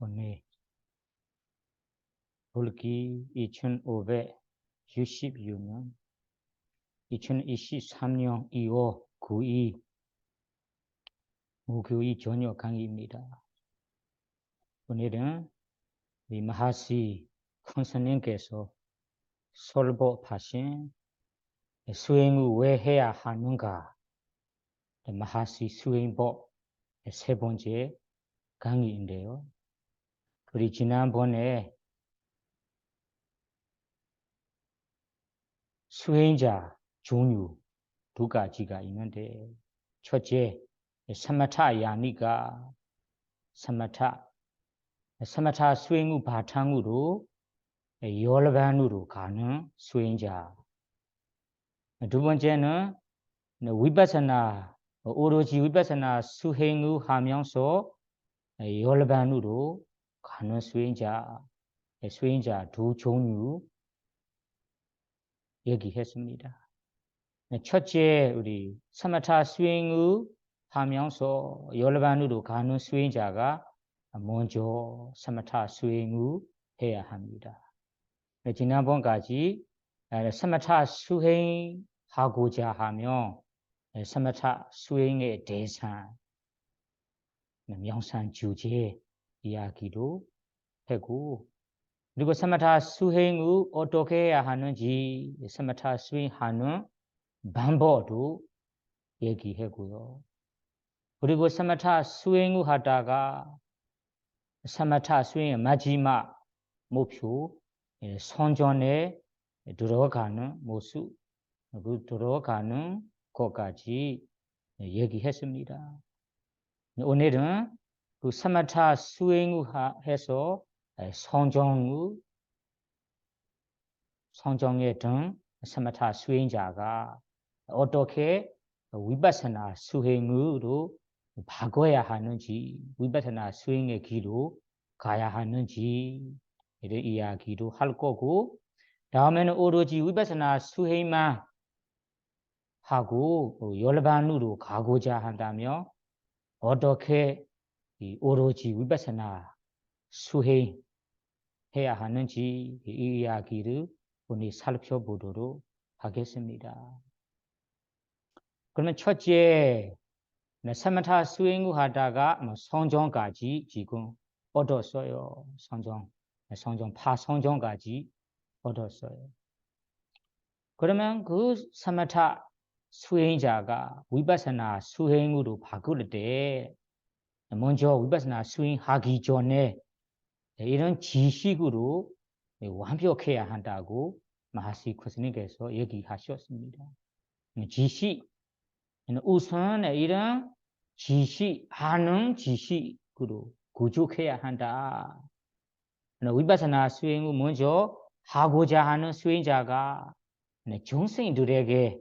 오늘 볼기 2566년 2023년 2월 9일 목요일 저녁 강의입니다. 오늘은 이 마하시 큰 스님께서 설법하신 수행을 왜 해야 하는가 마하시 수행법 세 번째 강의인데요. 우리 지난번에 수행자 종류 두 가지가 있는데 첫째 사마타 야니가 사마타 수행의 바탕으로 열반으로 가는 수행자. 두 번째는 위파사나 오로지 위파사나 수행을 하면서 열반으로 가는 수행자 두 종류 얘기했습니다. 첫째 우리 사마타 수행을 하면서 열반으로 가는 수행자가 먼저 사마타 수행을 해야 합니다. 지난번까지 사마타 수행하고자 하면 사마타 수행의 대상, 명상 주제 이야기도 하고 그리고 사마타 수행을 어떻게 해야 하는지 사마타 수행하는 방법도 얘기하고요. 그리고 사마타 수행을 하다가 사마타 수행의 마지막 목표 선전에 들어가는 모습, 그 들어가는 것까지 얘기했습니다. 오늘은 그 사마타 수행을 해서 선정에 든 사마타 수행자가 어떻게 위파사나 수행으로 바꿔야 하는지, 위파사나 수행의 길로 가야 하는지 이런 이야기도 할 거고, 다음에는 오로지 위파사나 수행만 하고 열반으로 가고자 한다면 어떻게 오로지 위파사나 수행 해야 하는지 이 이야기를 오늘 살펴보도록 하겠습니다. 그러면 첫째 사마타 수행을 하다가 선정까지 지금 얻었어요. 파선정까지 얻었어요. 그러면 그 사마타 수행자가 위파사나 수행으로 바꿀 때 먼저 위파사나 수행하기 전에 이런 지식으로 완벽해야 한다고 마하시 스님께서 얘기하셨습니다. 지식, 우선 이런 지식, 아는 지식으로 구족해야 한다. 위파사나 수행을 먼저 하고자 하는 수행자가 정승들에게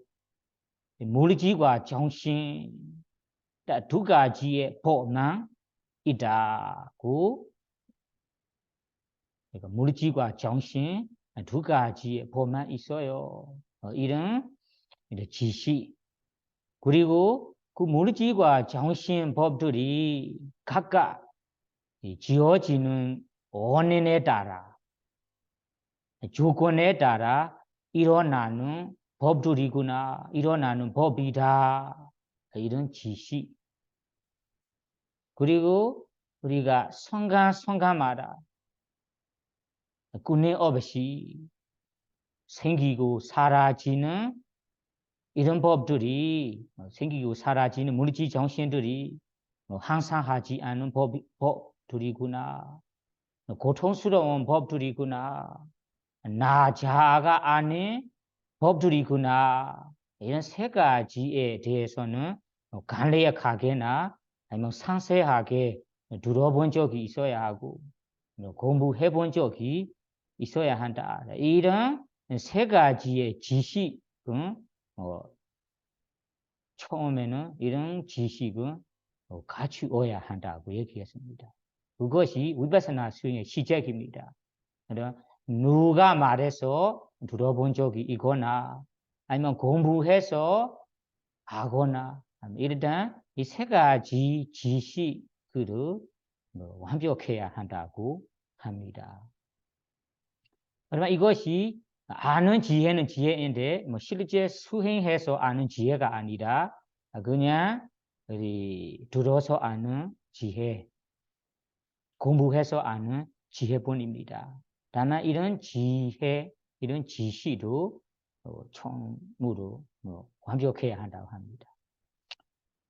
물질과 정신 두 가지의 법만 있다고 물질과 정신 두 가지의 법만 있어요. 이런 지식 그리고 그 물질과 정신 법들이 각각 지어지는 원인에 따라 조건에 따라 일어나는 법들이구나 일어나는 법이다 이런 지식 그리고 우리가 순간마다 끊임없이 생기고 사라지는 이런 법들이 생기고 사라지는 물질 정신들이 항상 하지 않은 법들이구나 고통스러운 법들이구나 나 자아가 아닌 법들이구나 이런 세 가지에 대해서는 간략하게나 아니면 상세하게 들어본 적이 있어야 하고 공부해본 적이 있어야 한다. 이런 세 가지의 지식은 처음에는 이런 지식은 갖추어야 한다고 얘기했습니다. 그것이 위파사나 수행의 시작입니다. 누가 말해서 들어본 적이 있거나 아니면 공부해서 하거나 일단 이 세 가지 지식을 완벽해야 한다고 합니다. 그러면 이것이 아는 지혜는 지혜인데 실제 수행해서 아는 지혜가 아니라 그냥 들어서 아는 지혜, 공부해서 아는 지혜뿐입니다. 다만 이런 지혜, 이런 지시도 처음으로 완벽해야 한다고 합니다.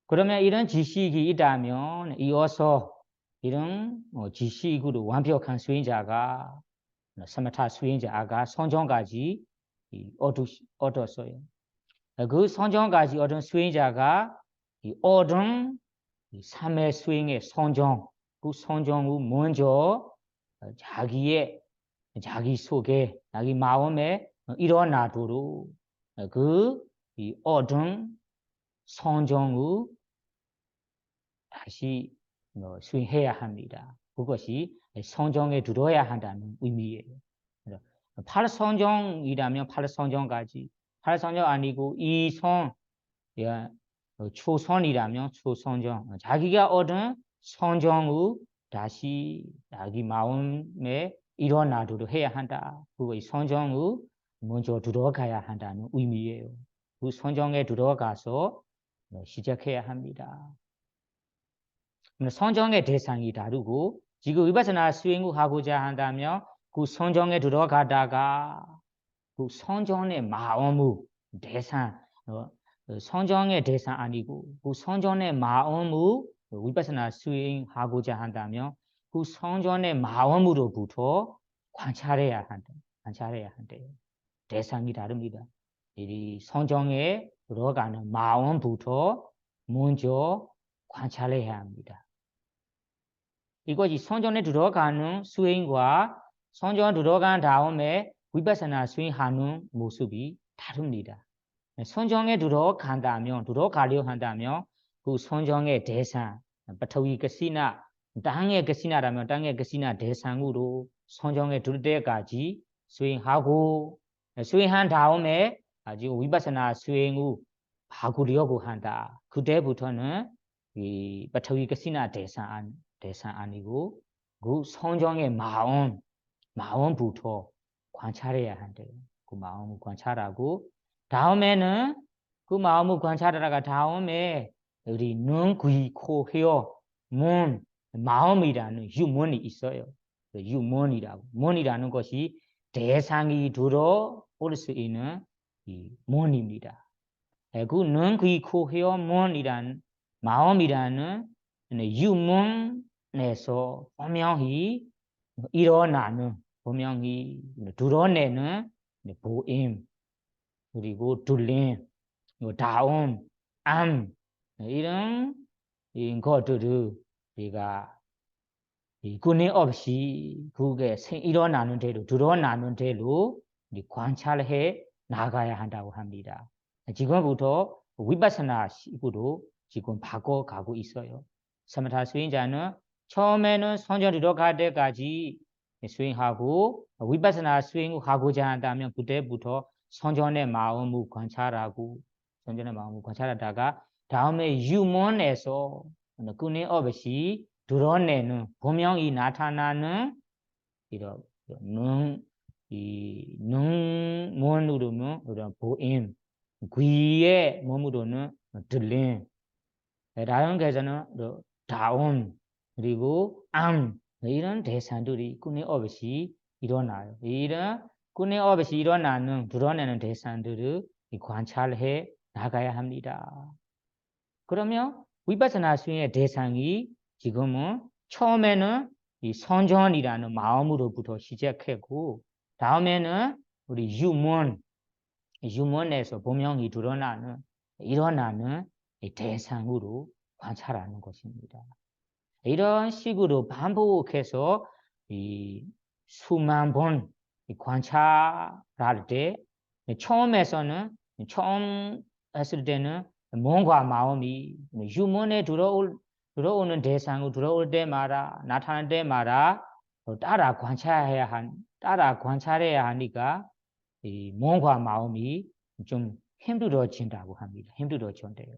그러면 이런 지식이 있다면 이어서 이런 지식으로 완벽한 수행자가 사마타 수행자가 선정까지 얻었어요. 그 선정까지 얻은 수행자가 얻은 3회 수행의 선정, 그 선정 후 먼저 자기 속에 자기 마음에 일어나도록 그 얻은 선정 후 다시 수행해야 합니다. 그것이 선정에 들어야 한다는 의미예요. 8선정이라면 8선정까지 8선정 아니고 2선 초선이라면 초선정 자기가 얻은 선정 후 다시 자기 마음에 일어나도록 해야 한다. 그것이 선정 후 먼저 들어가야 한다는 의미예요. 그 선정에 들어가서 시작해야 합니다. 선정의 대상이 다르고 지금 위파사나 수행을 하고자 한다면 그 선정에 들어가다가 그 선정의 마음의 대상 선정의 대상 아니고 그 선정의 마음의 위파사나 수행하고자 한다면 그 선정의 마음으로부터 관찰해야 한대요. 대상이 다릅니다. 이 선정에 들어가는 마음부터 먼저 관찰해야 합니다. 이것이 선정에 들어가는 수행과 선정에 들어간 다음에 위파사나 수행하는 모습이 다릅니다. 선정에 들어가려 한다면 그 선정의 대상, 바타위 가시나, 땅의 가시나라면 땅의 가시나 대상으로 선정에 들 때까지 수행하고 수행한 다음에 아주 위파사나 수행 후 바꾸려고 한다. 그때부터는 이 바타위 가시나 대상 아니고 그 선정의 마음부터 관찰해야 한대요. 그 마음을 관찰하고 다음에는 그 마음을 관찰하다가 다음에 우리 눈, 귀, 코, 혀, 몸, 마음이라는 유문이 있어요. 유문이라고. 문이라는 것이 대상이 들어올 수 있는 이 문입니다. 그 눈, 귀, 코, 혀, 몸이라는 마음이라는 유문에서 분명히 일어나는 분명히 드러내는 보임 그리고 들림, 다음, 암 이런 것들을 우리가 끊임없이 그게 일어나는 대로 드러나는 대로 관찰해 나가야 한다고 합니다. 지금부터 위파사나 식으로 지금 바꿔가고 있어요. 사마타 수행자는 처음에는 선정 들어갈 때까지 수행하고 위파사나 수행을 하고자 한다면 그때부터 선정의 마음을 관찰하다가 다음에 유문에서 끊임없이 드러내는 분명히 나타나는 이런 눈으로는 이런 보임, 귀에 몸으로는 들림, 다른 것에는 다음 그리고 암 이런 대상들이 끊임없이 일어나요. 이런 끊임없이 일어나는 드러내는 대상들을 관찰해 나가야 합니다. 그러면 위파사나 수행의 대상이 지금은 처음에는 이 선정이라는 마음으로부터 시작했고 다음에는 우리 유문에서 분명히 일어나는 대상으로 관찰하는 것입니다. 이런 식으로 반복해서 이 수만 번 관찰할 때 처음 했을 때는 몸과 마음이 유문에 들어오는 대상으로 들어올 때마다 나타날 때마다 따라 관찰해야 하니까 이 몸과 마음이 좀 힘들어진다고 합니다. 힘들어진대요.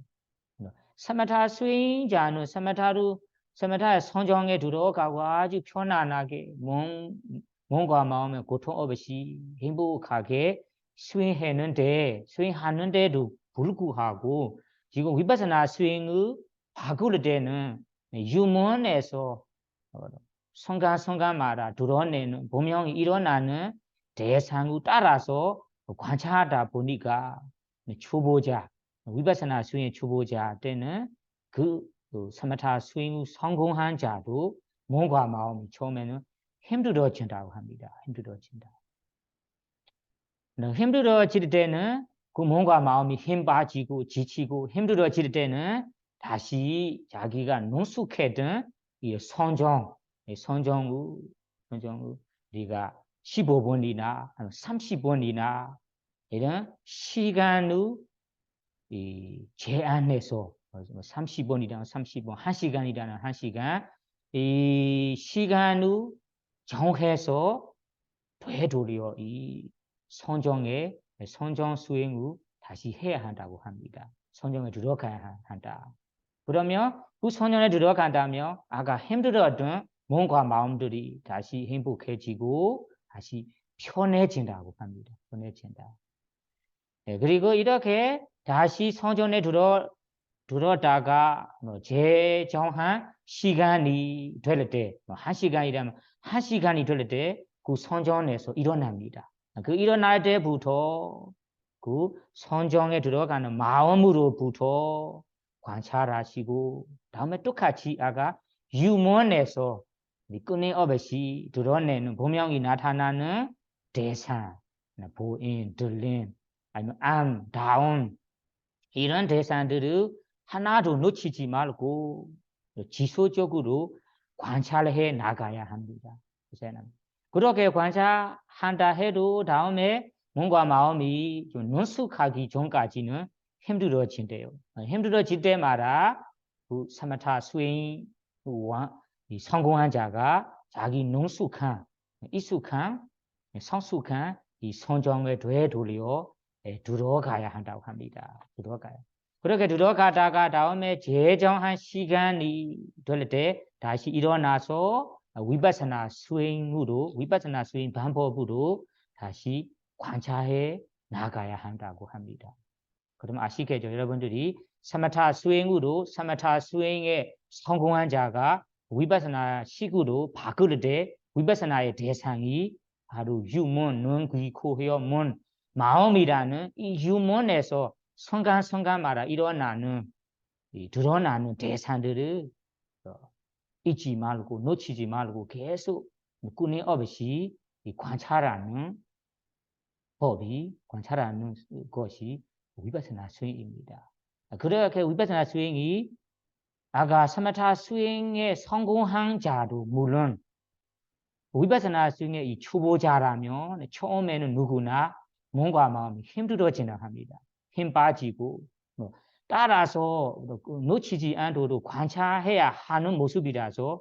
사마타 수행자는 사마타로 사마타 성정에 들어가고 아주 편안하게 몸과 마음에 고통 없이 행복하게 수행하는데도 불구하고 지금 위파스나 수행을 바꿀 때는 유문에서 순간순간마다 드러내는 분명히 일어나는 대상을 따라서 관찰하다 보니까 초보자 위파스나 수행 초보자 때는 그 사마타 수행을 성공한 자도 몸과 마음이 처음에는 힘들어진다고 합니다. 힘들어진다. 힘들어질 때는 그 몸과 마음이 힘 빠지고 지치고 힘들어질 때는 다시 자기가 능숙했던 이 선정을 우리가 15분이나 30분이나 이런 시간을 제한해서 30분이라는 30분, 1시간이라는 1시간 이 시간을 정해서 되도록 이 선정 수행을 다시 해야 한다고 합니다. 선정에 들어가야 한다. 그러면 그 선정에 들어간다면 아까 힘들었던 몸과 마음들이 다시 행복해지고 다시 편해진다고 합니다. 편해진다. 네, 그리고 이렇게 다시 선정에 들어다가 재정한 시간이 될 때, 1시간이라면 1시간이 될 때 그 선정에서 일어납니다. 그 일어날 때부터 그 선정에 들어가는 마음으로부터 관찰하시고 다음에 똑같이 아까 유문에서 끊임없이 드러내는 분명히 나타나는 대상, 보인, 들림, 아니면 다운 이런 대상들을 하나도 놓치지 말고 지속적으로 관찰해 나가야 합니다. 그렇게 관찰한다 해도 다음에 몸과 마음이 좀 능숙하기 전까지는 힘들어진대요. 힘들어질 때마다 그 사마타 수행 성공한 자가 자기 능숙한, 익숙한, 성숙한 이 선정에 되돌려 들어가야 한다고 합니다. 들어가요. 그렇게 들어가다가 다음에 재정한 시간이 될 때 다시 일어나서 위파스나 수행 방법으로 다시 관찰해 나가야 한다고 합니다. 그럼 아시겠죠? 여러분들이 사마타 수행에 성공한 자가 위파스나 식으로 바꿀 때 위파스나의 대상이 바로 유문, 눈, 귀, 코, 혀, 문, 마음이라는 이 유문에서 순간순간마다 드러나는 대상들을 잊지 말고 놓치지 말고 계속 끊임없이 관찰하는 것이 위파스나 수행입니다. 그렇게 위파스나 수행이 아까 사마타 수행에 성공한 자도 물론 위파스나 수행의 이 초보자라면 처음에는 누구나 몸과 마음이 힘들어지나 합니다. 힘 빠지고 따라서 놓치지 않도록 관찰해야 하는 모습이라서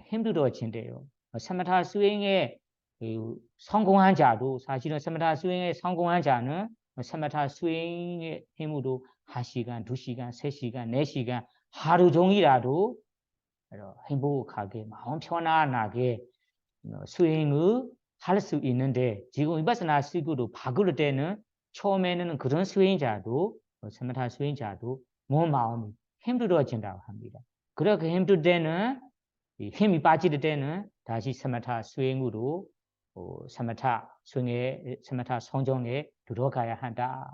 힘들어진대요. 사마타 수행에 성공한 자도 사실은 사마타 수행에 성공한 자는 사마타 수행의 힘으로 1시간, 2시간, 3시간, 4시간 하루 종일이라도 행복하게 마음 편안하게 수행을 할 수 있는데 지금 위파스나 식으로 바꿀 때는 처음에는 그런 수행자도 사마타 수행자도 몸 마음이 힘들어진다고 합니다. 그렇게 힘들 때는 힘이 빠질 때는 다시 사마타 수행으로 사마타 성정에 들어가야 한다.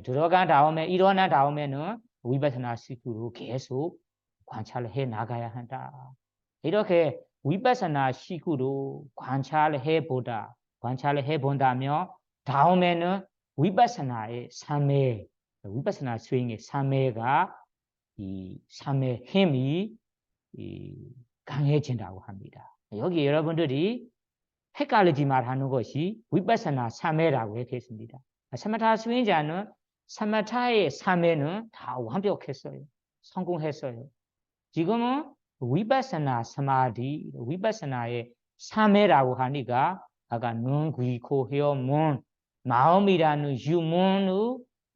들어간 다음에 일어난 다음에는 위파스나 식으로 계속 관찰해 나가야 한다. 이렇게 위파스나 식으로 관찰해 본다면 다음에는 위파스나 수행의 3회가 이 3회 힘이 강해진다고 합니다. 여기 여러분들이 헷갈리지 말하는 것이 위파스나 3회라고 했습니다. 사마타 수행자는 사마타의 3회는 다 완벽했어요. 성공했어요. 지금은 위파스나 사마디, 위파스나의 3회라고 하니까 아까 눈, 귀, 코, 혀, 문, 마음이라는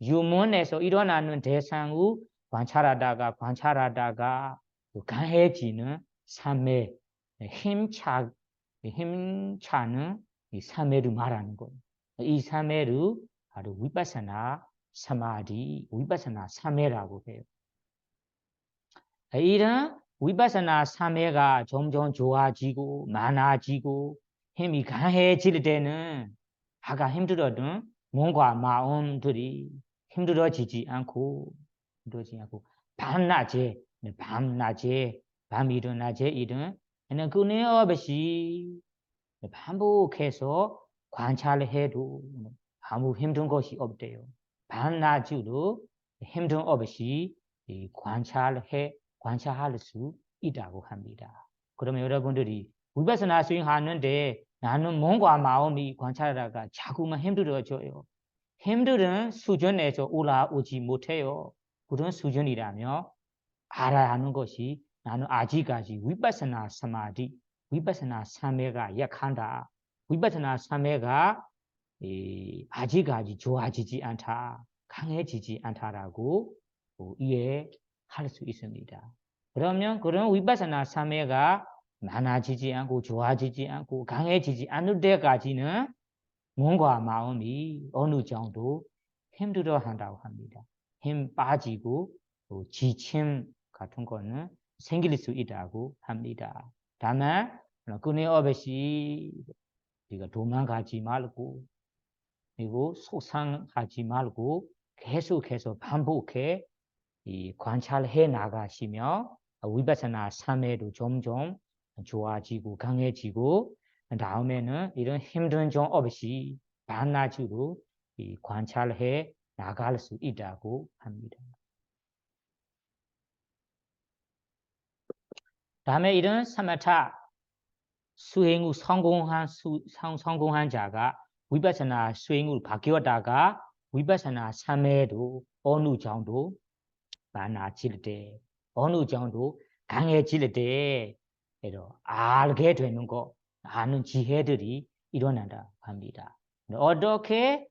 유문에서 일어나는 대상을 관찰하다가 강해지는 삶의 힘차는 이 삶의를 말하는 거예요. 이 삶의를 바로 위파사나 사마디, 위파사나 삼매라고 해요. 이런 위파사나 삼매가 점점 좋아지고 많아지고 힘이 강해질 때는 아까 힘들었던 몸과 마음들이 힘들어지지 않고 밤낮에 밤 일은 낮에 일은 끊임없이 반복해서 관찰을 해도 아무 힘든 것이 없대요. 밤낮으로 힘든 없이 관찰할 수 있다고 합니다. 그러면 여러분들이 위파사나 수행하는데 나는 몸과 마음이 관찰하다가 자꾸만 힘들어져요. 힘든 수준에서 올라오지 못해요. 그런 수준이라면 알아야 하는 것이 나는 아직까지 위파사나 사마디, 위파사나 삼매가 약한다. 위파사나 삼매가 아직까지 좋아지지 않다. 강해지지 않다라고 이해할 수 있습니다. 그러면 그런 위파사나 삼매가 많아지지 않고 좋아지지 않고 강해지지 않을 때까지는 몸과 마음이 어느 정도 힘들어한다고 합니다. 힘 빠지고 지침 같은 거는 생길 수 있다고 합니다. 다만 끊임없이 도망가지 말고 그리고 속상하지 말고 계속해서 반복해 관찰해 나가시며 위파사나 삼매도 점점 좋아지고 강해지고 다음에는 이런 힘든 점 없이 반나주로 관찰해 나갈 수 있다고 합니다. 다음에 이런 사마타 수행 후 성공한 자가 위파사나 수행 후 바뀌었다가 위파사나 삼매도 어느 정도 많아질 때 어느 정도 강해질 때 알게 되는 거 아는 지혜들이 일어난다 합니다. 어떻게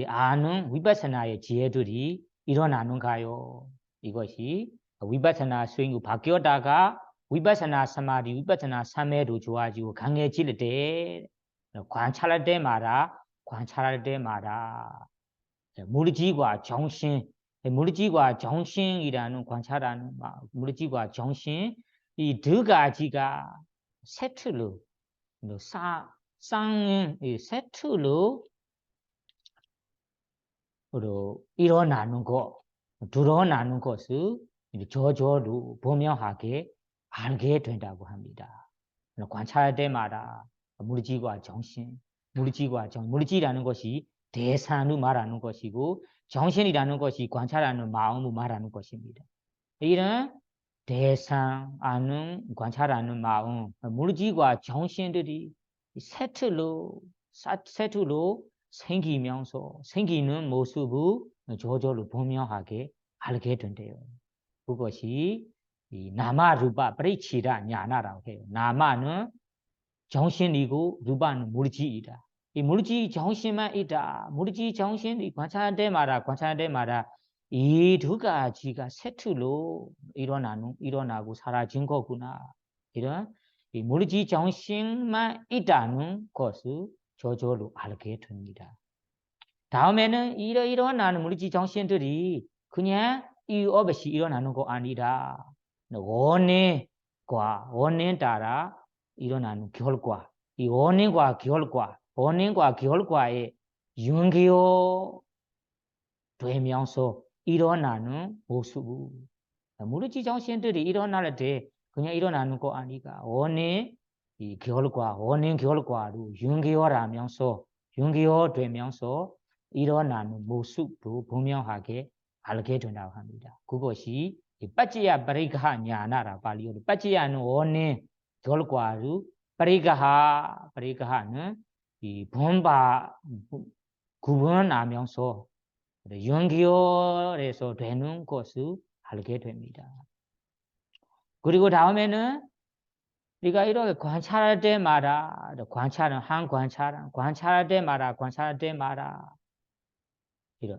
아는 위파사나의 지혜들이 일어나는가요? 이것이 위파사나 수행 후 바뀌었다가 위파사나 사마디, 위파사나 삼매도 좋아지고 강해질 때 관찰할 때마다 물질과 정신, 물질과 정신이라는 관찰하는 물질과 정신 이 두 가지가 세트로 세트로 일어나는 것, 드러나는 것을 저절로 분명하게 알게 된다고 합니다. 관찰할 때마다 물질과 정신, 물질이라는 것이 대상을 말하는 것이고 정신이라는 것이 관찰하는 마음을 말하는 것입니다. 이런 대상, 관찰하는 마음, 물질과 정신들이 세트로 생기면서 생기는 모습을 저절로 분명하게 알게 된대요. 그것이 나마루파 프리치라 냐나라고 해요. 나마는 정신이고 루바는 물질이다. 이 물질 정신만 있다. 물질 정신이 관찰할 때마다 이 두 가지가 세트로 일어나고 사라진 거구나. 이런 이 물질 정신만 있다는 것을 저절로 알게 됩니다. 다음에는 일어나는 물질 정신들이 그냥 이유 없이 일어나는 거 아니라 원인 따라 일어나는 결과, 이 원인과 결과의 연결 되면서 일어나는 모습. 물질 정신들이 일어날 때 그냥 일어나는 거 아니가 원인 결과로 연결되면서 일어나는 모습도 분명하게 알게 된다고 합니다. 그것이 빠찌야 바리가하 냐나라 발리어로 빠찌야는 원인 결과로 바리가하는 이 구분하면서 연결해서 되는 것을 알게 됩니다. 그리고 다음에는 우리가 이렇게 관찰할 때마다 관찰할 때마다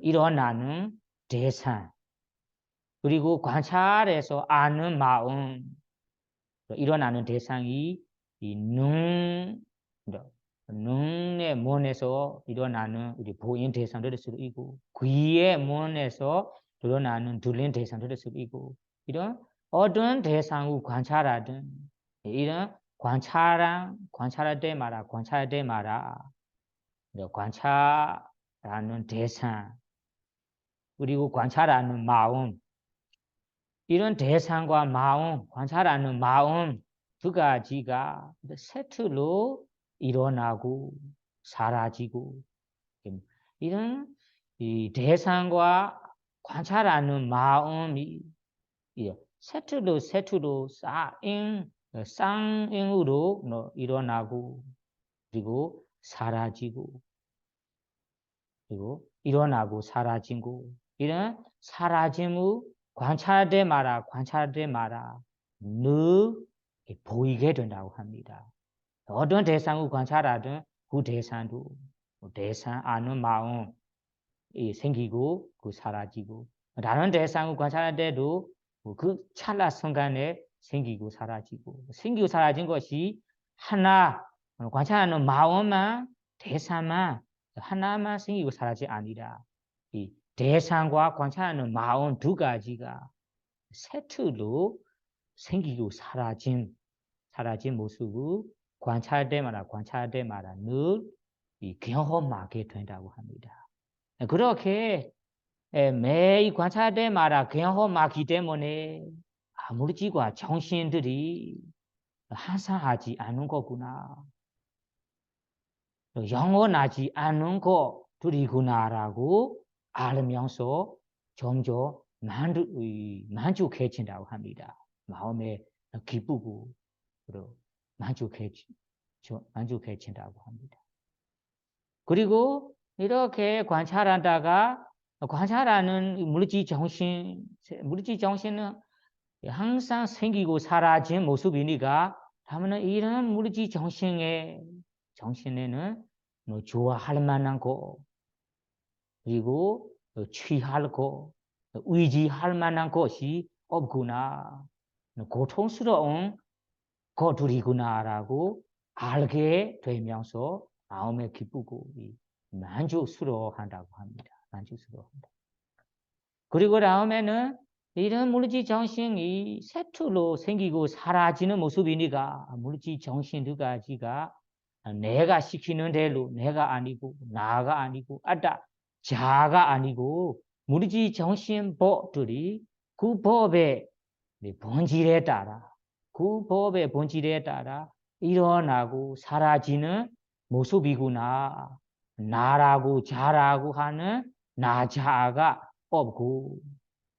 일어나는 대상 그리고 관찰해서 아는 마음 일어나는 대상이 이 눈의 문에서 일어나는 우리 보인 대상들일 수도 있고 귀의 문에서 일어나는 들리는 대상들일 수도 있고 이런 어떤 대상을 관찰하든 이런 관찰할 때마다 관찰하는 대상 그리고 관찰하는 마음 이런 대상과 마음 관찰하는 마음 두 가지가 세트로 일어나고 사라지고 이런 이 대상과 관찰하는 마음이 세트로 쌍잉으로 일어나고 그리고 사라지고 그리고 일어나고 사라지고 이런 사라짐을 관찰할 때마다 늘 보이게 된다고 합니다. 어떤 대상을 관찰하든 그 대상도 대상 아는 마음 생기고 그 사라지고 다른 대상을 관찰할 때도 그 찰나 순간에 생기고 사라진 것이 하나 관찰하는 마음만 대상만 하나만 생기고 사라지지 아니라 이 대상과 관찰하는 마음 두 가지가 세트로 생기고 사라진 모습을 관찰할 때마다 늘 경험하게 된다고 합니다. 그렇게 매일 관찰할 때마다 경험하기 때문에 물질과 정신들이 항상하지 않은 거구나. 영원하지 않은 것들이구나라고 알면서 점점 만족해진다고 합니다. 마음에 기쁘고 만족해진다고 합니다. 그리고 이렇게 관찰하는 물질 정신은 항상 생기고 사라진 모습이니까 다음은 이런 물질 정신에는 좋아할 만한 거 그리고 취할 거 의지할 만한 것이 없구나 고통스러운 것들이구나라고 알게 되면서 마음에 기쁘고 만족스러워한다고 합니다. 만족스러워한다. 그리고 다음에는 이런 물질 정신이 세트로 생기고 사라지는 모습이니까 물질 정신 두 가지가 내가 시키는 대로 내가 아니고 나가 아니고 자가 아니고 물질 정신 법들이 그 법의 본질에 따라 일어나고 사라지는 모습이구나. 나라고 자라고 하는 나자가 없고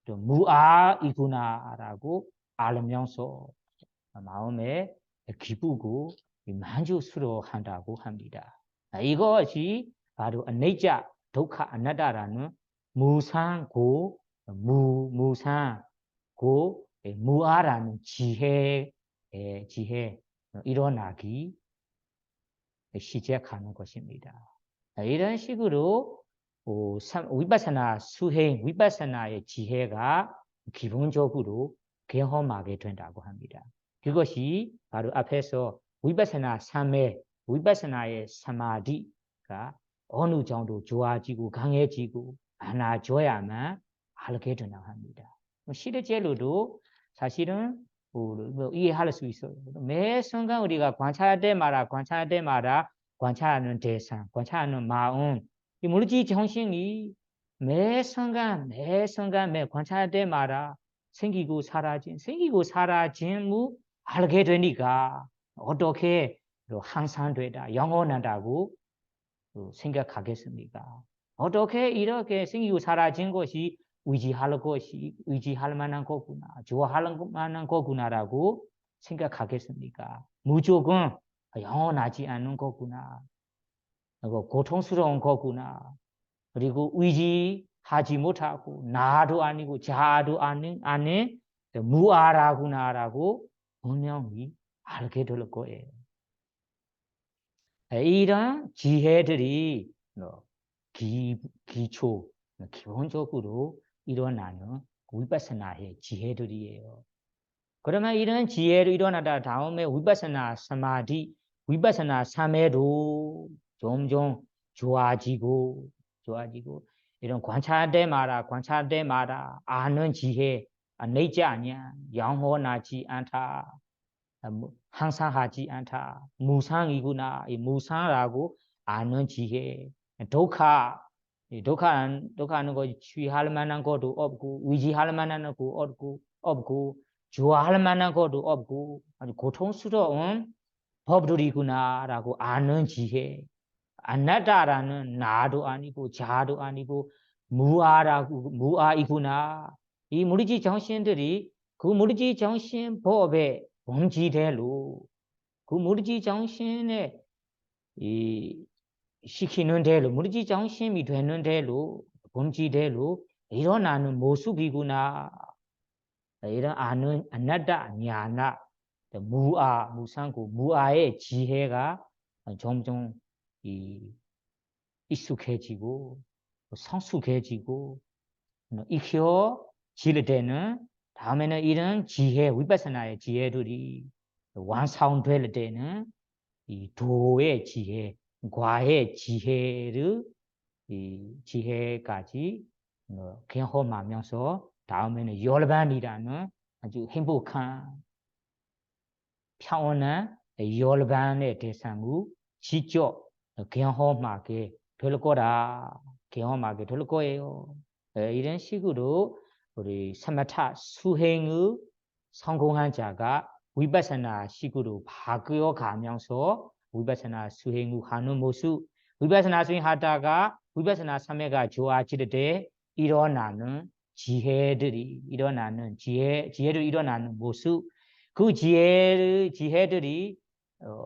무아이구나라고 알면서 마음에 기쁘고 만족스러워한다고 합니다. 이것이 바로 아니짜 두카 아나타라는 무상고 무아라는 지혜 일어나기 시작하는 것입니다. 이런 식으로 위파사나 수행, 위파사나의 지혜가 기본적으로 경험하게 된다고 합니다. 그것이 바로 앞에서 위파사나 3회, 위파사나의 사마디가 어느 정도 좋아지고 강해지고 많아져야만 알게 된다고 합니다. 실제로도 사실은 이해할 수 있어요. 매 순간 우리가 관찰할 때마다 관찰하는 대상, 관찰하는 마음, 이 물질 정신이 매 순간 관찰할 때마다 생기고 사라짐을 알게 되니까 어떻게 항상되다, 영원하다고 생각하겠습니까? 어떻게 이렇게 생기고 사라진 것이 의지할 만한 거구나, 좋아할 만한 거구나라고 생각하겠습니까? 무조건 영원하지 않은 거구나. 고통스러운 거구나. 그리고 의지하지 못하고 나도 아니고 자도 아닌 무아라구나라고 분명히 알게 될 거예요. 이런 지혜들이 기본적으로 일어나는 위파사나의 지혜들이에요. 그러면 이런 지혜로 일어나다 다음에 위파사나 사마디, 위파사나 삼매도 점점 좋아지고 이런 관찰 때마다 아는 지혜 내지 아니야 영원하지 않다 항상 하지 않다 무상이구나 이 무상이라고 아는 지혜 독하는 거 취할 만한 것도 없고 의지할 만한 것도 없고 좋아할 만한 것도 없고 아주 고통스러운 법들이구나라고 아는 지혜 아나다라는 나도 아니고 자도 아니고 무아이구나 이 무리지 정신들이 그 무리지 정신 법에 범지대로 그 무리지 정신에 이 시키는 대로 무리지 정신이 되는 대로 범지대로 일어나는 모습이구나 이런 아는 아나다 냐나 무상고 무아의 지혜가 점점 익숙해지고 성숙해지고 익혀질 때는 다음에는 이런 지혜 위파사나의 지혜들이 완성될 때는 이 도의 지혜, 과의 지혜를 이 지혜까지 경험하면서 다음에는 열반이라는 아주 행복한 평온한 열반의 대상으로 직접 경험하게 될 거라 경험하게 될 거예요. 이런 식으로 우리 사마타 수행의 성공한 자가 위파사나 식으로 바뀌어 가면서 위파사나 수행을 하는 모습 위파사나 수행하다가 위파사나 삼매가 좋아질 때 일어나는 지혜들이 일어나는 지혜를 일어나는 모습 그 지혜들이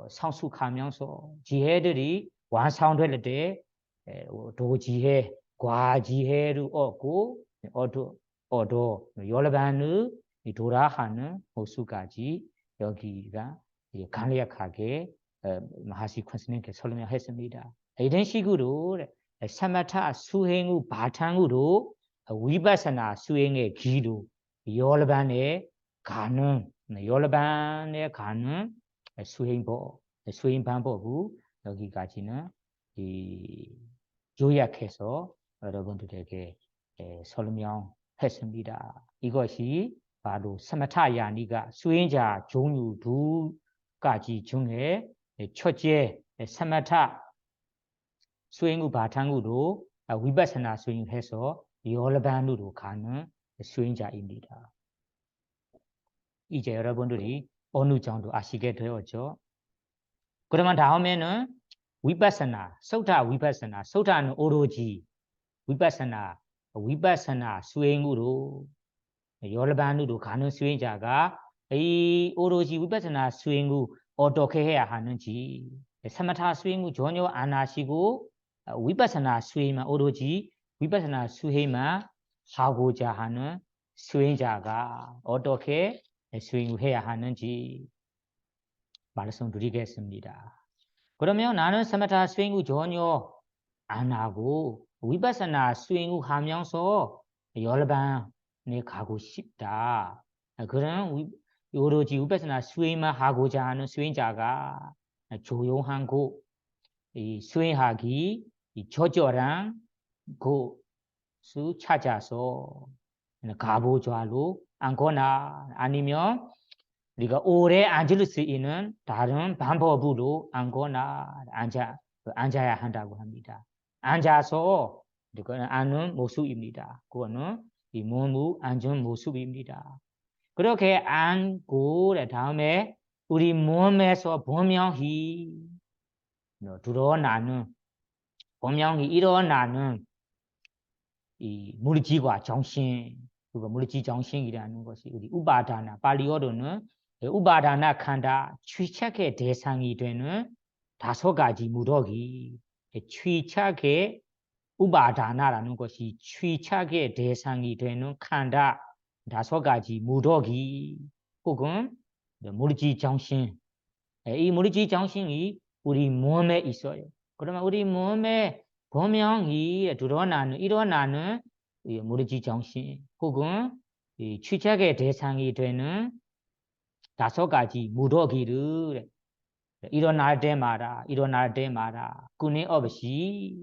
성숙하면서 지혜들이 완성될 때 도지혜, 과지혜를 얻고 얻어 열반을 돌아하는 모습까지 여기가 간략하게 마하시 콘스님께 설명했습니다. 이런 식으로 사마타 수행의 바탕으로 위파사나 수행의 길로 열반에 가는 열반에 가는 수행 방법을 여기까지는 요약해서 여러분들에게 설명했습니다. 이것이 바로 사마타 야니가 수행자 종류 두 가지 중에 첫째 사마타 수행의 바탕으로 위파사나 수행해서 열반으로 가는 수행자입니다. 이제 여러분들이 어느 정도 아시게 되었죠. 그러면 다음에는 위파사나, 소타 위파사나, 소타는 오로지 위파사나 수행으로 열반으로 가는 수행자가 이 오로지 위파사나 수행을 어떻게 해야 하는지 사마타 수행을 전혀 안 하시고 위파사나 수행만 오로지 위파사나 수행만 하고자 하는 수행자가 어떻게 수행을 해야 하는지 말씀드리겠습니다. 그러면 나는 사마타 수행을 전혀 안 하고 위파사나 수행을 하면서 열반에 가고 싶다. 그런 오로지 위파사나 수행만 하고자 하는 수행자가 조용한 곳, 수행하기 적절한 곳을 찾아서 가보자로 앉거나 아니면 우리가 오래 앉을 수 있는 다른 방법으로 앉거나 앉아야 한다고 합니다. 앉아서 그거는 앉는 모습입니다. 그거는 이 몸의 앉은 모습입니다. 그렇게 앉고 다음에 우리 몸에서 분명히 분명히 일어나는 이 물질과 정신, 그거 물질 정신이라는 것이 우리 우바다나 발리어로는 우바다나 칸다 취착의 대상이 되는 5가지 무덕이 취착의 우바다나라는 것이 취착의 대상이 되는 칸다 5가지 무덕이 혹은 물질 정신 이 물질 정신이 우리 몸에 있어요. 그러면 우리 몸에 분명히 일어나는 물질 정신 혹은 이 취착의 대상이 되는 다섯 가지 무더기를 일어날 때마다 끊임 없이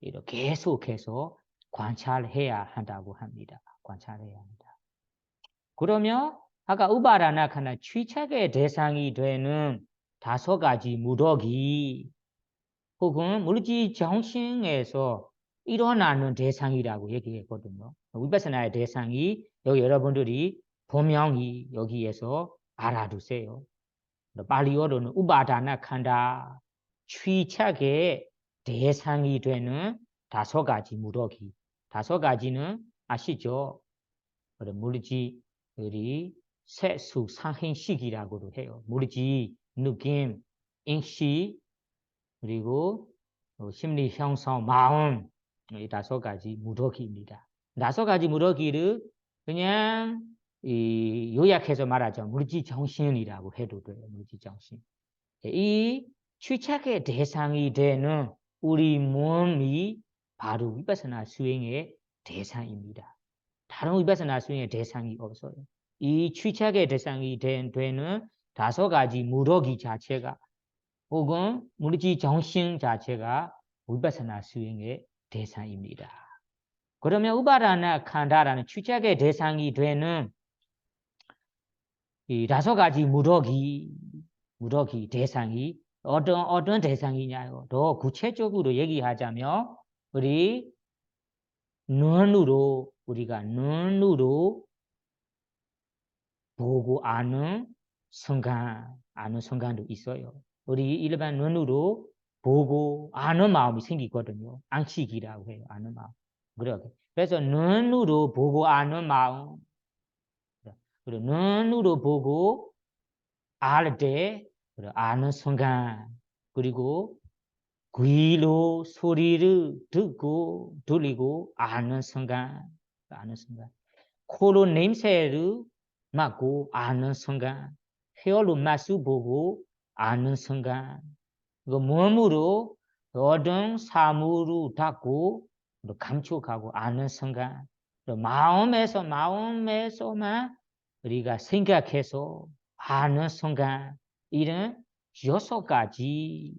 이렇게 계속해서 관찰해야 한다고 합니다. 관찰해야 한다. 그러면 아까 우바라나 칸나 취착의 대상이 되는 다섯 가지 무더기 혹은 물질 정신에서 일어나는 대상이라고 얘기했거든요. 위파사나의 대상이 여기 여러분들이 분명히 여기에서 알아두세요. 발리어로는 우바다나 칸다 취착의 대상이 되는 다섯 가지 무더기. 다섯 가지는 아시죠? 물질이 세수 상행식이라고도 해요. 물질, 느낌, 인식, 그리고 심리 형성, 마음 이 다섯 가지 무더기입니다. 다섯 가지 무더기를 그냥 요약해서 말하자면 물질 정신이라고 해도 돼요. 물질 정신. 이 취착의 대상이 되는 우리 몸이 바로 위파사나 수행의 대상입니다. 다른 위파사나 수행의 대상이 없어요. 이 취착의 대상이 되는 다섯 가지 무더기 자체가 혹은 물질 정신 자체가 위파사나 수행의 대상입니다. 그러면 우바라나 칸다라는 취착의 대상이 되는 이 다섯 가지 무더기 대상이 어떤 대상이냐요? 더 구체적으로 얘기하자면 우리가 눈으로 보고 아는 순간도 있어요. 우리 일반 눈으로 보고 아는 마음이 생기거든요. 안식이라고 해요. 아는 마음. 그래서 눈으로 보고 아는 마음. 그리고 눈으로 보고 알 때 아는 순간. 그리고 귀로 소리를 듣고 들리고 아는 순간. 코로 냄새를 맡고 아는 순간, 혀로 맛을 보고 아는 순간, 몸으로 어떤 사물을 닦고 감촉하고 아는 순간, 마음에서만 우리가 생각해서 아는 순간, 이런 여섯 가지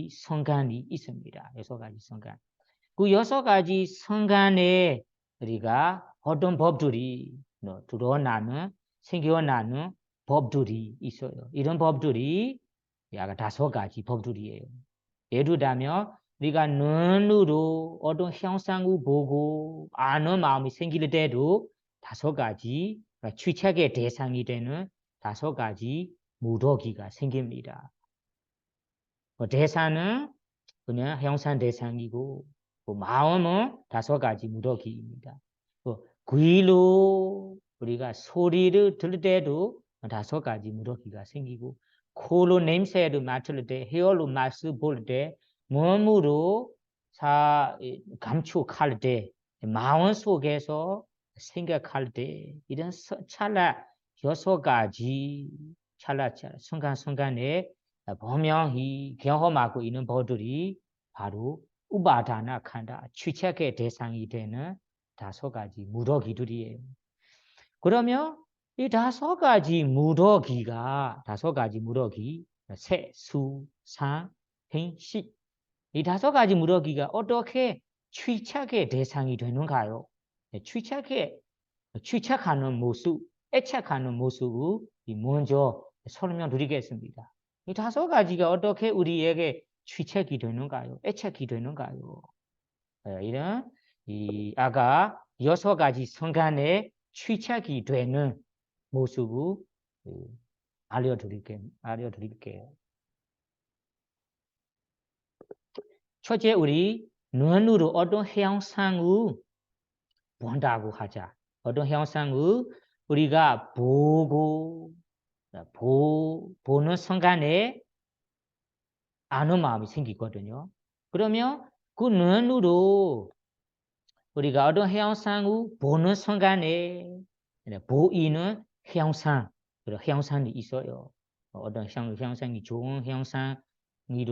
순간이 있습니다. 여섯 가지 순간. 그 여섯 가지 순간에 우리가 어떤 법들이 생겨나는 법들이 있어요. 이런 법들이 약간 다섯 가지 법들이에요. 예를 들면 우리가 눈으로 어떤 형상을 보고 아는 마음이 생길 때도 다섯 가지 취착의 대상이 되는 다섯 가지 무더기가 생깁니다. 대상은 그냥 형상 대상이고 마음은 다섯 가지 무더기입니다. 귀로 우리가 소리를 들을 때도 다섯 가지 무더기가 생기고 코로 냄새를 맡을 때, 혀로 맛을 볼 때, 몸으로 감촉할 때, 마음 속에서 생각할 때 이런 찰나 여섯 가지 순간순간에 분명히 경험하고 있는 법들이 바로 우바다나 칸다 취착의 대상이 되는 다섯 가지 무더기들이에요. 그러면 이 다섯 가지 무더기 세, 수, 상, 행, 식 이 다섯 가지 무더기가 어떻게 취착의 대상이 되는가요? 취착하는 모습, 애착하는 모습을 먼저 설명드리겠습니다. 이 다섯 가지가 어떻게 우리에게 취착이 되는가요? 애착이 되는가요? 이런 아까 여섯 가지 순간에 취착이 되는 모습을 알려드릴게요. 첫째, 우리 눈으로 어떤 형상을 본다고 하자. 어떤 형상을 우리가 보는 순간에 아는 마음이 생기거든요. 그러면 그 눈으로 우리가 어떤 형상을 보는 순간에 보이는 그런 형상이 있어요. 어떤 형상이 좋은 형상이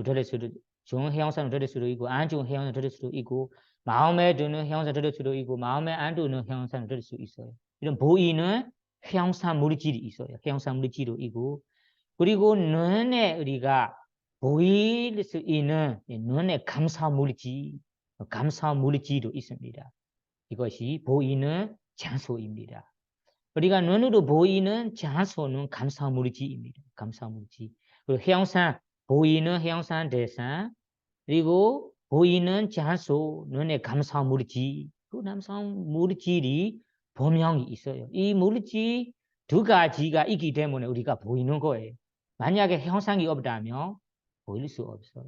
좋은 형상을 들을 수도 있고 안 좋은 형상을 들을 수도 있고 마음에 드는 형상을 들을 수도 있고 마음에 안 드는 형상을 들을 수 있어요. 이런 보이는 해양산 물질이 있어요. 해양산 물질도 있고 그리고 눈에 우리가 보일 수 있는 눈의 감사 물질도 있습니다. 이것이 보이는 장소입니다. 우리가 눈으로 보이는 장소는 감사 물질입니다. 감사 물질. 그리고 해양산 보이는 해양산 대상 그리고 보이는 장소 눈의 감사 물질. 그 감사 물질이 분명히 있어요. 이 물질 두 가지가 있기 때문에 우리가 보이는 거예요. 만약에 형상이 없다면 보일 수 없어요.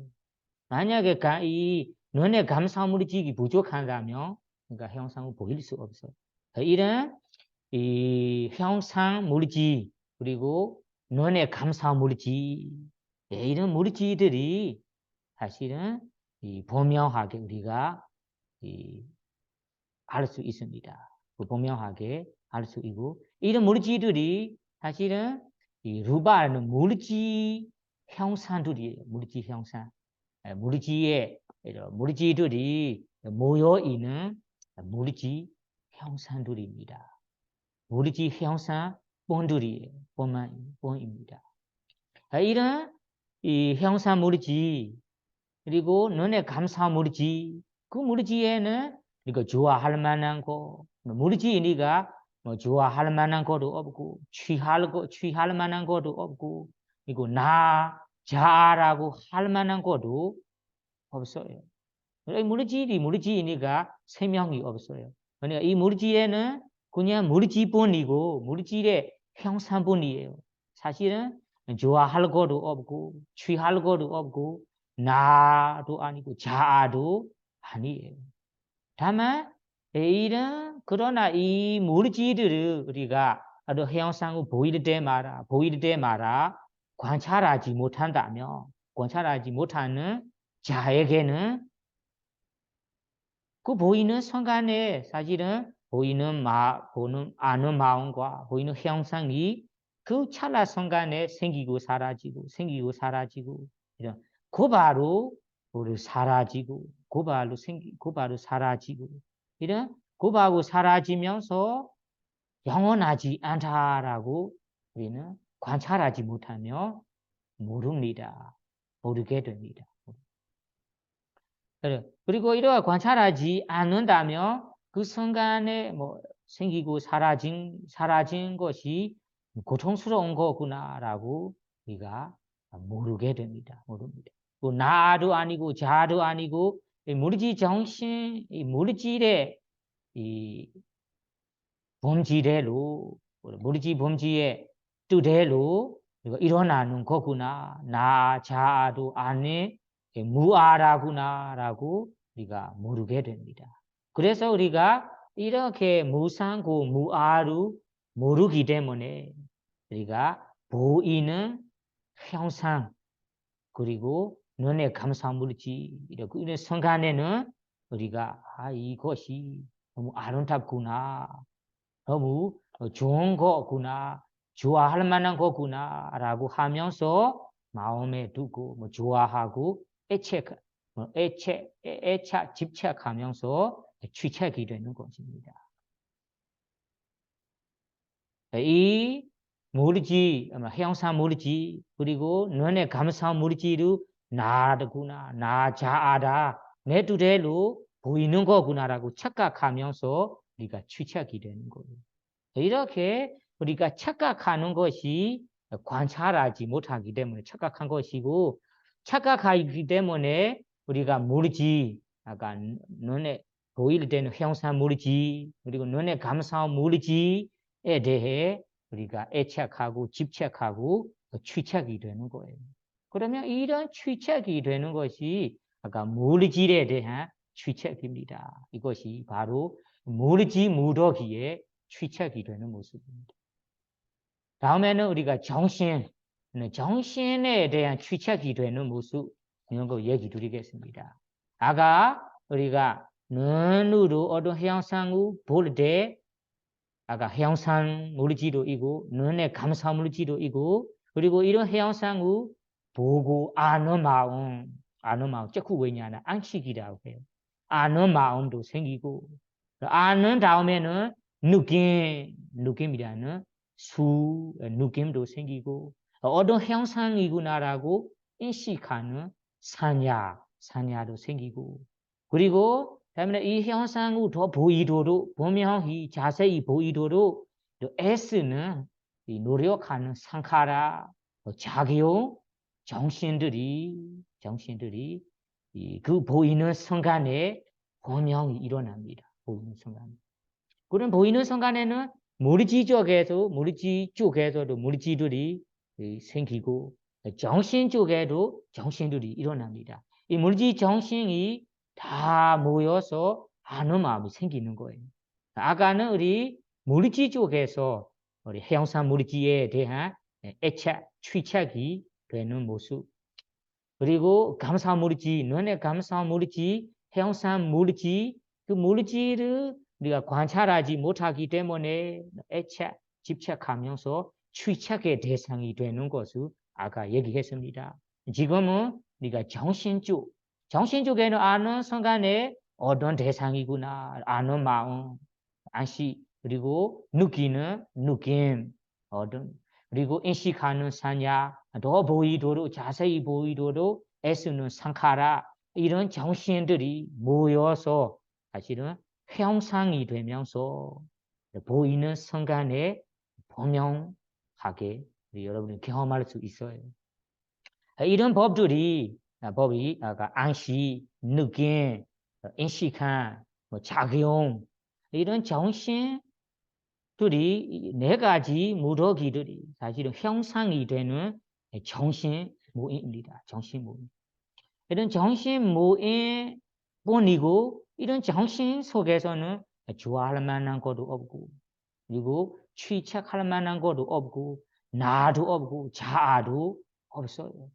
만약에 이 눈의 감사 물질이 부족한다면 그러니까 형상을 보일 수 없어요. 이런 이 형상 물질 그리고 눈의 감사 물질 이런 물질들이 사실은 이 분명하게 우리가 알 수 있습니다. 분명하게 알 수 있고 이런 물질들이 사실은 이 루바는 물질 형상들이에요. 물질 형상. 물질의 물질들이 모여 있는 물질 형상들입니다. 물질 형상 본들이에요. 본입니다. 이런 이 형상 물질 그리고 눈의 감사 물질 그 물질에는 이거 좋아할 만한 거 물질이니까 뭐 좋아할 만한 것도 없고 취할 만한 것도 없고 그리고 나 자라고 할 만한 것도 없어요. 물질이니까 생명이 없어요. 그러니까 이 물질에는 그냥 물질뿐이고 물질의 형상뿐이에요. 사실은 좋아할 것도 없고 취할 것도 없고 나도 아니고 자아도 아니에요. 다만 그러나 이 물질들을 우리가 형상을 보일 때마다 관찰하지 못하는 자에게는 그 보이는 순간에 사실은 아는 마음과 보이는 형상이 그 찰나 순간에 생기고 사라지고 이런 곧바로 사라지고 곧바로 사라지고 이런 곧바로 사라지면서 영원하지 않다라고 우리는 관찰하지 못하며 모르게 됩니다. 그리고 이러한 관찰하지 않는다면 그 순간에 뭐 생기고 사라진 것이 고통스러운 거구나라고 우리가 모르게 됩니다. 또 나도 아니고 자도 아니고 물질 정신, 물질의 이 범지대로 물질 범지의 뜻대로 일어나는 거구나. 나 자도 아니 무아라구나라고 우리가 모르게 됩니다. 그래서 우리가 이렇게 무상고 무아로 모르기 때문에 우리가 보이는 형상 그리고 눈의 감사 물질 이런 순간에는 우리가 이것이 너무 아름답구나. 너무 좋은 거구나. 좋아할 만한 거구나라고 하면서 마음에 두고 좋아하고 집착하면서 취착이 되는 것입니다. 이 물질, 형상 물질 그리고 눈의 감사 물질을 나구나, 나 자아다, 내 뜻대로 보이는 거구나라고 착각하면서 우리가 취착이 되는 거예요. 이렇게 우리가 착각하는 것이 관찰하지 못하기 때문에 착각한 것이고 착각하기 때문에 우리가 물질, 아까 눈에 보일 때는 형상 물질 그리고 눈에 감사한 물질에 대해 우리가 애착하고 집착하고 취착이 되는 거예요. 그러면 이런 취착이 되는 것이 아까 물질에 대한 취착입니다. 이것이 바로 물질 무더기에 취착이 되는 모습입니다. 다음에는 우리가 정신에 대한 취착이 되는 모습 이런 거 얘기 드리겠습니다. 아까 우리가 눈으로 어떤 형상을 볼 때 아까 형상 물질도 있고 눈의 감사 물질도 있고 그리고 이런 형상을 보고 아는 마음 자꾸 왜냐하면 안식이라고 해요. 아는 마음도 생기고 아는 다음에는 느낌이라는 수, 느낌도 생기고 어떤 형상이구나라고 인식하는 산야도 생기고 그리고 다음에 이 형상을 더 보이도록 분명히 자세히 보이도록 S는 이 노력하는 상카라 작용 정신들이 그 보이는 순간에 분명히 일어납니다. 보이는 순간. 그런 보이는 순간에는 물질 쪽에서도 물질들이 생기고 정신 쪽에도 정신들이 일어납니다. 이 물질 정신이 다 모여서 아는 마음이 생기는 거예요. 아까는 우리 물질 쪽에서 우리 형상 물질에 대한 애착, 취착이 되는 모습. 그리고 감사 물질, 눈에 감사 물질, 형상 물질, 그 물질을 우리가 관찰하지 못하기 때문에 애착, 집착하면서 취착의 대상이 되는 것을 아까 얘기했습니다. 지금은 우리가 정신 쪽에는 아는 순간에 어떤 대상이구나, 아는 마음, 안식, 그리고 느끼는 느낌, 어떤, 그리고 인식하는 산야, 더 보이도록, 자세히 보이도록 애쓰는 상카라, 이런 정신들이 모여서 사실은 형상이 되면서 보이는 순간에 분명하게 여러분이 경험할 수 있어요. 이런 법이 아까 안식, 느낌, 인식한, 작용 이런 정신들이 네 가지 무더기들이 사실은 형상이 되는 정신 모임입니다. 정신 모임. 이런 정신 모임 뿐이고 이런 정신 속에서는 좋아할 만한 것도 없고 그리고 취착할 만한 것도 없고 나도 없고 자아도 없어요.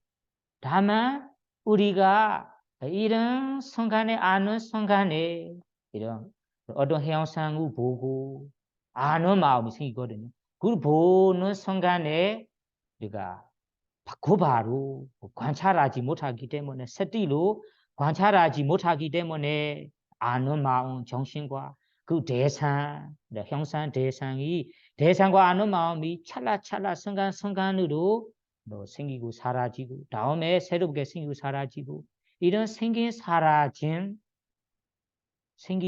다만 우리가 이런 순간에 아는 순간에 이런 어떤 형상을 보고 아는 마음이 생기거든요. 그걸 보는 순간에 우리가 바로 관찰하지 못하기 때문에 스티로 관찰하지 못하기 때문에 아는 마음 정신과 그 대상 형상 대상과 아는 마음이 찰나찰나 순간순간으로 생기고 사라지고 다음에 새롭게 생기고 사라지고 이런 생긴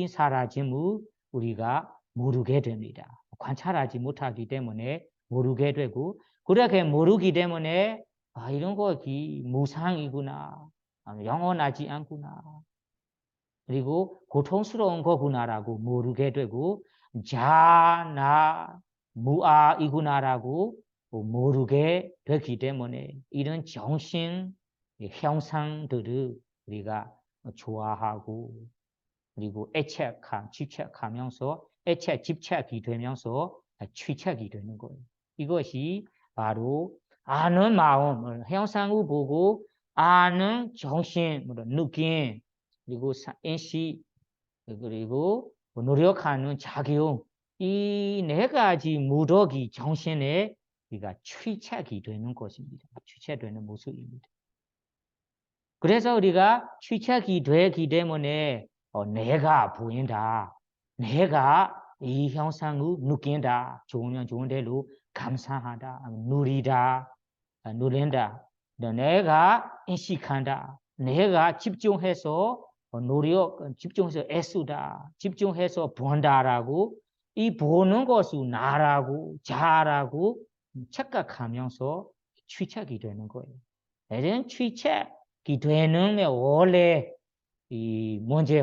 사라짐을 우리가 모르게 됩니다. 관찰하지 못하기 때문에 모르게 되고 그렇게 모르기 때문에 이런 것이 무상이구나, 영원하지 않구나, 그리고 고통스러운 거구나라고 모르게 되고 자나 무아이구나라고 모르게 되기 때문에 이런 정신 형상들을 우리가 좋아하고 그리고 집착하면서 집착이 되면서 취착이 되는 거예요. 이것이 바로 아는 마음을 형상을 보고 아는 정신, 느낌, 그리고 인식, 그리고 노력하는 작용 이 네 가지 무더기 정신에 우리가 취착이 되는 것입니다. 취착되는 모습입니다. 그래서 우리가 취착이 되기 때문에 내가 보인다. 내가 이 형상을 느낀다. 좋으면 좋은 대로 감상하다. 누린다. 내가 인식한다. 내가 집중해서 집중해서 애쓰다. 집중해서 본다라고 이 보는 것을 나라고 자라고 착각하면서 취착이 되는 거예요. 이런 취착이 되는 원래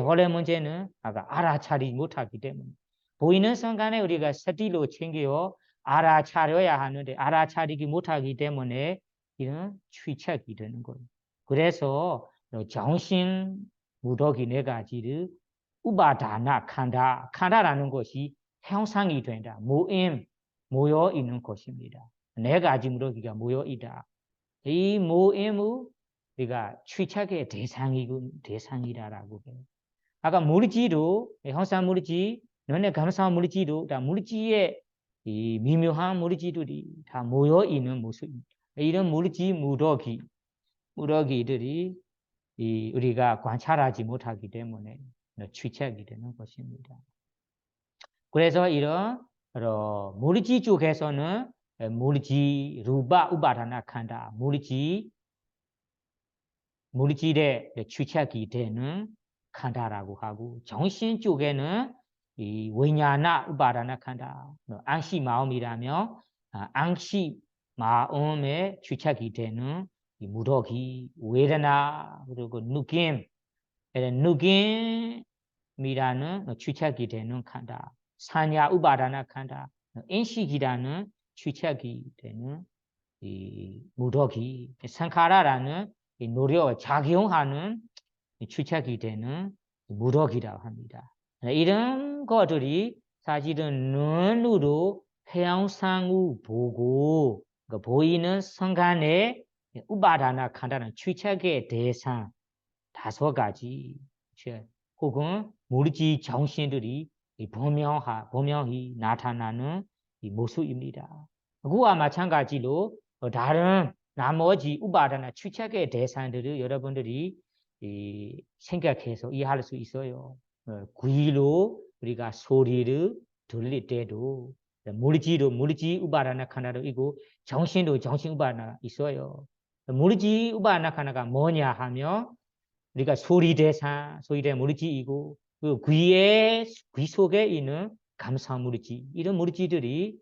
원래 문제는 아까 알아차리지 못하기 때문에 보이는 순간에 우리가 스티로 챙겨 알아차려야 하는데 알아차리지 못하기 때문에 이런 취착이 되는 거예요. 그래서 정신 무더기 네 가지를 우바다나 칸다라는 것이 형상이 된다. 모여 있는 것입니다. 네 가지 무더기가 모여 있다. 이 모임을 우리가 취착의 대상이라고 해요. 아까 물질도 형상 물질, 눈에 감사한 물질도 다 물질의 이 미묘한 물질들이 다 모여 있는 모습입니다. 이런 물질 무더기들이 우리가 관찰하지 못하기 때문에 취착이 되는 것입니다. 그래서 이런 모리지 쪽에서는 모리지 루바 우바다나 칸다 모리지의 취착이 되는 칸다라고 하고 정신 쪽에는 이 위냐나 우바다나 칸다 앙시 마음이라며 앙시 마음의 취착이 되는 이 무더기 웨르나 그리고 누김이라는 취착이 되는 칸다 사냐 우바다나 칸다 인식이라는 취착이 되는 이 무더기 상카라라는 이 노력 작용하는 취착이 되는 무더기라고 합니다. 이런 것들이 사실은 눈으로 해양상우 보고 보이는 순간에 우바다나 칸다는 취착의 대상 5가지 혹은 모르지 정신들이 분명히 나타나는 이 모습입니다. 그와 마찬가지로 다른 나머지 우바다나 취착의 대상들을 여러분들이 생각해서 이해할 수 있어요. 귀로 우리가 소리를 들릴 때도 모르지 우바다나 하나도 있고 정신도 정신 우바다나 있어요. 모르지 우바다나 하나가 뭐냐 하면 우리가 소리 대상, 소리 대 모르지이고 그 귀 속에 있는 감사 모르지 이런 모르지들이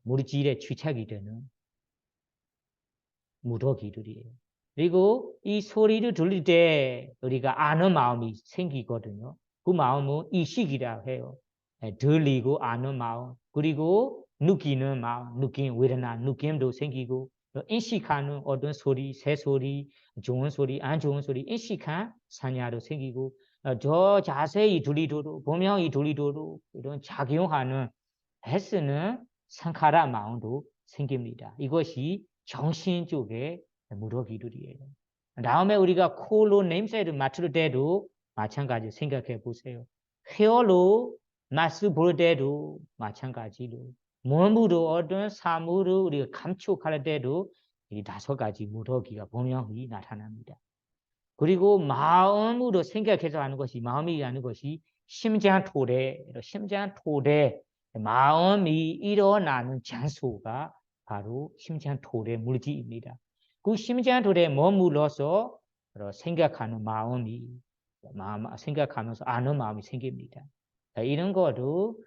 모르지의 취착이 되는 무더기들이에요. 그리고 이 소리를 들릴 때 우리가 아는 마음이 생기거든요. 그 마음은 이식이라 해요. 들리고 아는 마음 그리고 느끼는 마음, 느낌, 웨르나, 느낌도 생기고 인식하는 어떤 소리, 새소리, 좋은 소리, 안 좋은 소리, 인식한 사냐도 생기고 더 자세히 들리도록, 분명히 들리도록 이런 작용하는 애쓰는 상카라 마음도 생깁니다. 이것이 정신 쪽의 무더기들이에요. 다음에 우리가 코로 냄새를 맡을 때도 마찬가지 생각해 보세요. 혀로 맛을 볼 때도 마찬가지로 몸으로 어떤 사물을 우리가 감촉할 때도 이 5가지 무더기가 분명히 나타납니다. 그리고 마음으로 생각해서 하는 것이 마음이라는 것이 심장토대 마음이 일어나는 장소가 바로 심장토대 물질입니다. 그 심장토대에 머물러서 생각하는 생각하면서 아는 마음이 생깁니다. 이런 것도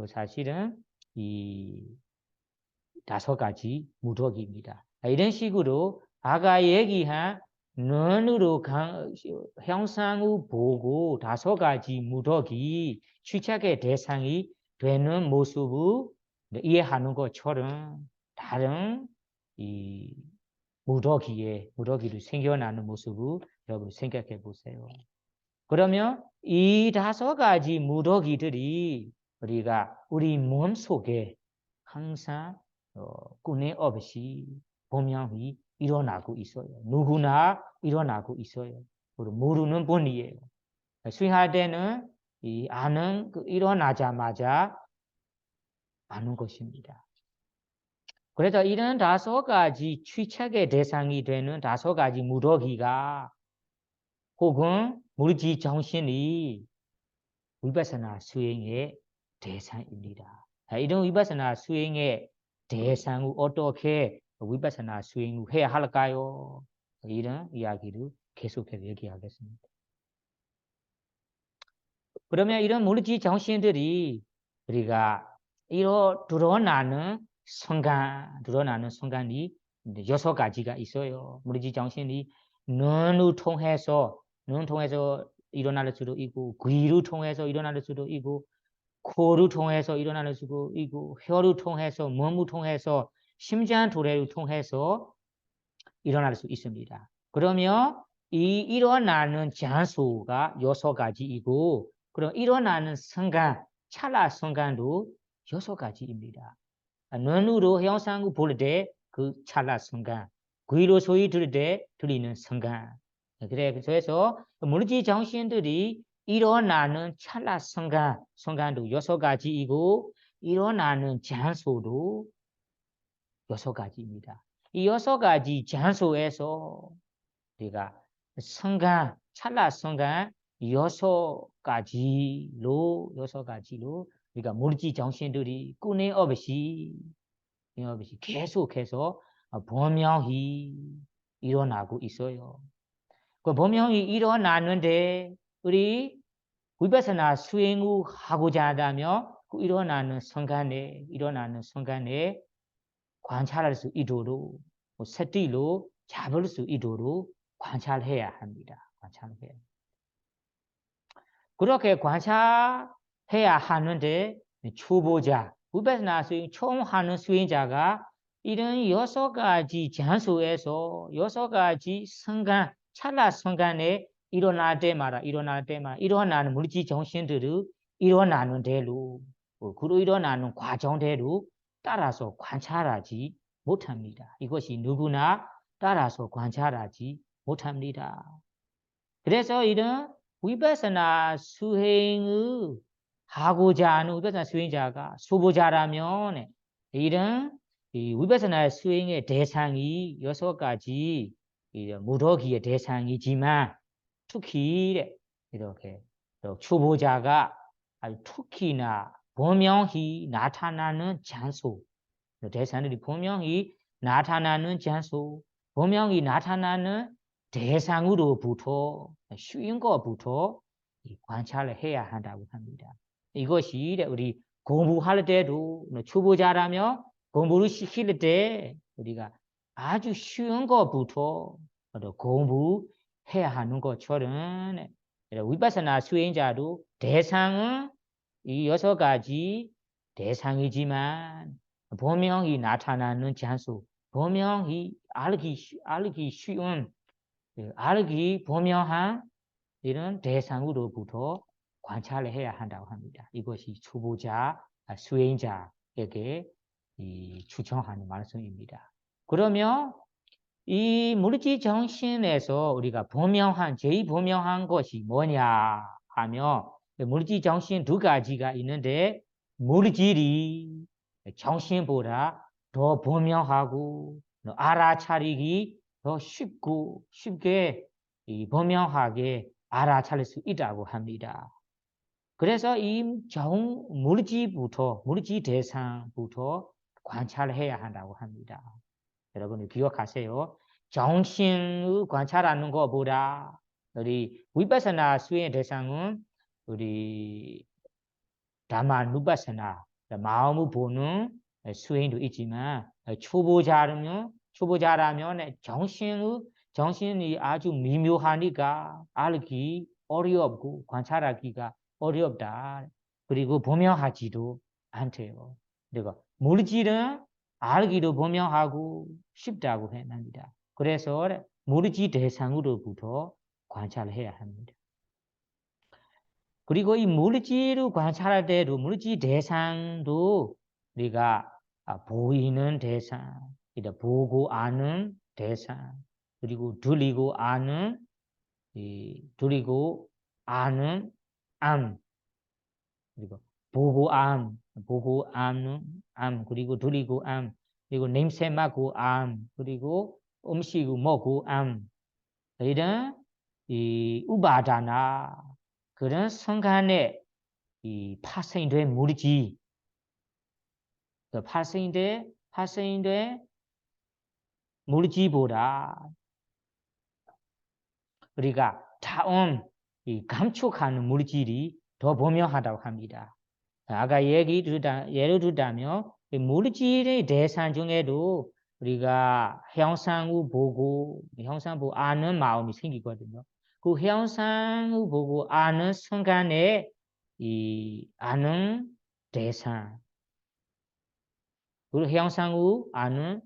사실은 이 5가지 무더기입니다. 이런 식으로 아까 얘기한 눈으로 형상을 보고 5가지 무더기 취착의 대상이 되는 모습을 이해하는 것처럼 다른 이 무더기를 생겨나는 모습을 여러분 생각해 보세요. 그러면 이 5가지 무더기들이 우리가 우리 몸 속에 항상 끊임없이 분명히 일어나고 있어요. 누구나 일어나고 있어요. 모르는 분이에요. 수행할 때는 일어나자마자 아는 것입니다. 그래서 이런 5가지 취착의 대상이 되는 5가지 무더기가 혹은 무르지 정신이 위파사나 수행의 대상입니다. 이런 위파사나 수행의 대상을 어떻게 위파사나 수행을 해야 할까요? 이런 이야기를 계속해서 얘기하겠습니다. 그러면 이런 무르지 정신들이 우리가 드러나는 순간이 6가지가 있어요. 무르지 정신이 눈을 통해서 일어날 수도 있고 귀를 통해서 일어날 수도 있고 코를 통해서 일어날 수도 있고 혀를 통해서 몸을 통해서 심장토래를 통해서 일어날 수 있습니다. 그러면 이 일어나는 장소가 6가지이고 그럼 일어나는 순간 찰나 순간도 6가지입니다. 눈으로 형상을 볼 때 그 찰나 순간 귀로 소리 들을 때 들리는 순간 그래서 물질 정신들이 일어나는 찰나 순간도 6가지이고 일어나는 장소도 6가지입니다. 이 6가지 장소에서 우리가 찰나 순간 6가지로 그러니까 물질 정신들이 꾸내 없이 계속해서 범명이 일어나고 있어요. 그 범명이 일어나는데 우리 위파사나 수행을 하고자 한다면 그 일어나는 순간에 관찰할 수 있도록 스티로 잡을 수 있도록 관찰해야 합니다. 관찰해야. 그렇게 관찰해야 하는데 초보자, 위파사나 수행 처음 하는 수행자가 이런 6가지 장소에서 6가지 순간, 찰나 순간에 일어날 때마다 일어나는 물질 정신들을 일어나는 대로 그로 일어나는 과정대로 따라서 관찰하지 못합니다. 이것이 누구나 따라서 관찰하지 못합니다. 그래서 이런 위파사나 수행을 하고자 하는 위파사나 수행자가 초보자라면 이런 위파사나 수행의 대상이 6가지 무더기의 대상이지만 특히 이렇게 초보자가 특히나 분명히 나타나는 장소, 대상들이 분명히 나타나는 장소, 분명히 나타나는 대상으로부터 쉬운 것부터 관찰을 해야 한다고 합니다. 이것이 우리 공부할 때도 초보자라면 공부를 시킬 때 우리가 아주 쉬운 것부터 공부해야 하는 것처럼 위파사나 수행자도 대상은 이 6가지 대상이지만 분명히 나타나는 장소, 분명히 알기 쉬운, 알기 분명한 이런 대상으로부터 관찰을 해야 한다고 합니다. 이것이 초보자, 수행자에게 추천하는 말씀입니다. 그러면 이 물질 정신에서 우리가 제일 분명한 것이 뭐냐 하면 물질 정신 2가지가 있는데 물질이 정신보다 더 분명하고 알아차리기 더 쉽게 분명하게 알아차릴 수 있다고 합니다. 그래서 이 물질 대상부터 관찰해야 한다고 합니다. 여러분 기억하세요. 정신을 관찰하는 것보다 우리 위파사나 수행의 대상은 우리 다마누파사나 마음을 보는 수행도 있지만 초보자라면 정신이 아주 미묘하니까 알기 어렵고 관찰하기가 어렵다. 그리고 분명하지도 않대요. 그리고 물질은 알기도 분명하고 쉽다고 합니다. 그래서 물질 대상으로부터 관찰해야 합니다. 그리고 이 물질을 관찰할 때도 물질 대상도 우리가 보이는 대상, 보고 아는 대상, 그리고 들리고 아는 암, 그리고 보고 아는 암, 그리고 들리고 암, 그리고 냄새 맡고 암, 그리고 음식을 먹고 암, 이런 우바다나 그런 순간에 파생된 물질, 파생된 물질보다 우리가 다음 감촉하는 물질이 더 분명하다고 합니다. 아까 예를 들자면 물질의 대상 중에도 우리가 형상을 보고 아는 마음이 생기거든요. 그 형상을 보고 아는 순간에 아는 대상, 그 형상을 아는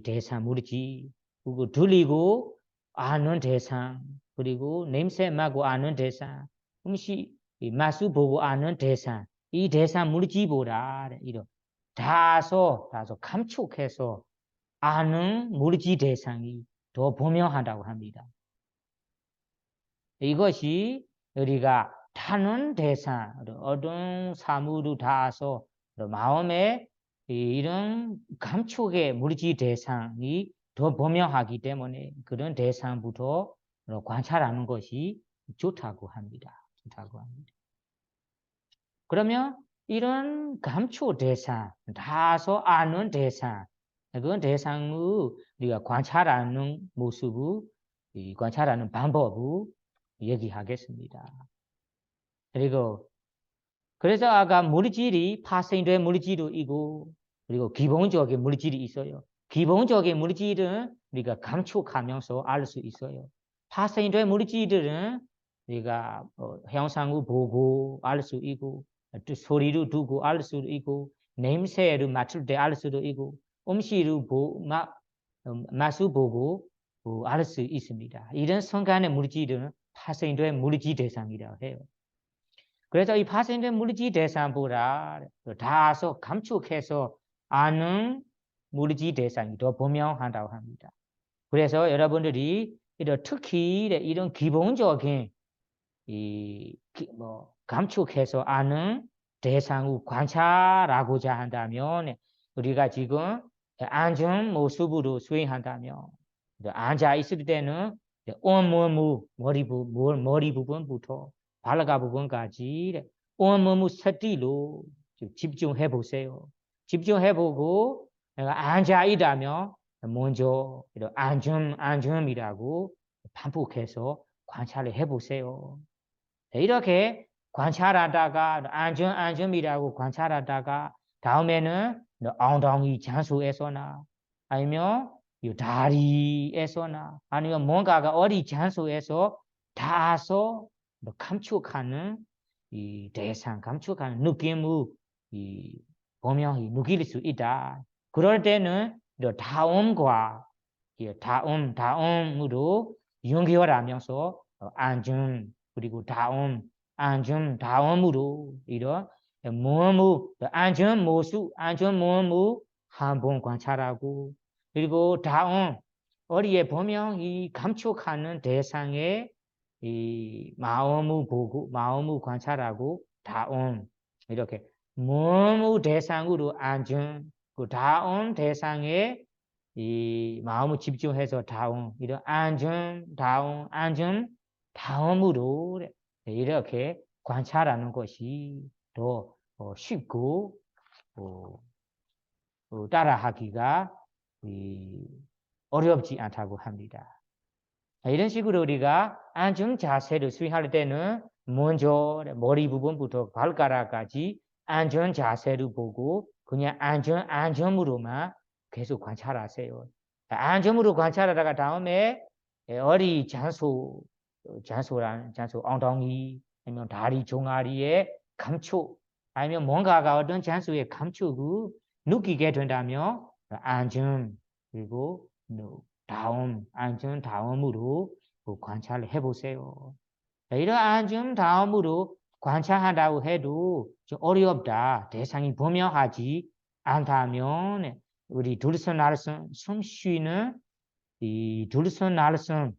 대상 물질, 그리고 들리고 아는 대상, 그리고 냄새 맡고 아는 대상, 음식 맛을 보고 아는 대상, 이 대상 물질보다 이런 다소 감촉해서 아는 물질 대상이 더 분명하다고 합니다. 이것이 우리가 타는 대상, 어떤 사물을 닿아서 마음에 이런 감촉의 물질 대상이 더 분명하기 때문에 그런 대상부터 관찰하는 것이 좋다고 합니다. 그러면 이런 감초 대상, 다소 아는 대상, 그건 대상을 우리가 관찰하는 모습을, 관찰하는 방법을 얘기하겠습니다. 그리고 그래서 아까 물질이 파생된 물질도 있고, 그리고 기본적인 물질이 있어요. 기본적인 물질은 우리가 감촉하면서 알 수 있어요. 파생된 물질들은 우리가 형상을 보고 알 수 있고, 또 소리를 듣고 알 수도 있고, 냄새를 맡을 때 알 수도 있고, 음식을 맛을 보고 알 수 있습니다. 이런 순간의 물질은 파생된 물질 대상이라고 해요. 그래서 이 파생된 물질 대상보다 다소 감축해서 아는 물질 대상이 더 분명하다고 합니다. 그래서 여러분들이 특히 이런 기본적인 감축해서 아는 대상을 관찰하고자 한다면 우리가 지금 앉은 모습으로 수행한다면 앉아 있을 때는 온몸의 머리 부분부터 발가 부분까지 온몸의 스티로 집중해 보세요. 집중해 보고 내가 앉아 있다면 먼저 앉음이라고 반복해서 관찰을 해 보세요. 이렇게 관찰하다가 앉음이라고 관찰하다가 다음에는 엉덩이 장소에서나 아니면 다리에서나 아니면 뭔가가 어디 장소에서 닿아서 감축하는 이 대상, 감축하는 느낌을 분명히 느낄 수 있다. 그럴 때는 다음과 다음으로 연결하면서 앉음 그리고 다음으로 이런 몸의 앉은 모습, 앉은 몸을 한번 관찰하고 그리고 다음 어디에 보면 이 감촉하는 대상의 이 마음을 보고 마음을 관찰하고 다음 이렇게 몸의 대상으로 앉은 그 다음 대상에 이 마음을 집중해서 다음 이런 앉음 다음으로 이렇게 관찰하는 것이 더 쉽고 따라하기가 어렵지 않다고 합니다. 이런 식으로 우리가 앉은 자세를 수행할 때는 먼저 머리 부분부터 발가락까지 앉은 자세를 보고 그냥 앉음으로만 계속 관찰하세요. 앉음으로 관찰하다가 다음에 어디 장소 엉덩이 아니면 다리 종아리에 감촉 아니면 뭔가가 어떤 장소에 감촉을 느끼게 된다면 앉음 그리고 앉은 다음으로 관찰을 해보세요. 이런 앉은 다음으로 관찰한다고 해도 좀 어렵다. 대상이 분명하지 않다면 우리 들숨 숨 쉬는 이 들숨 날숨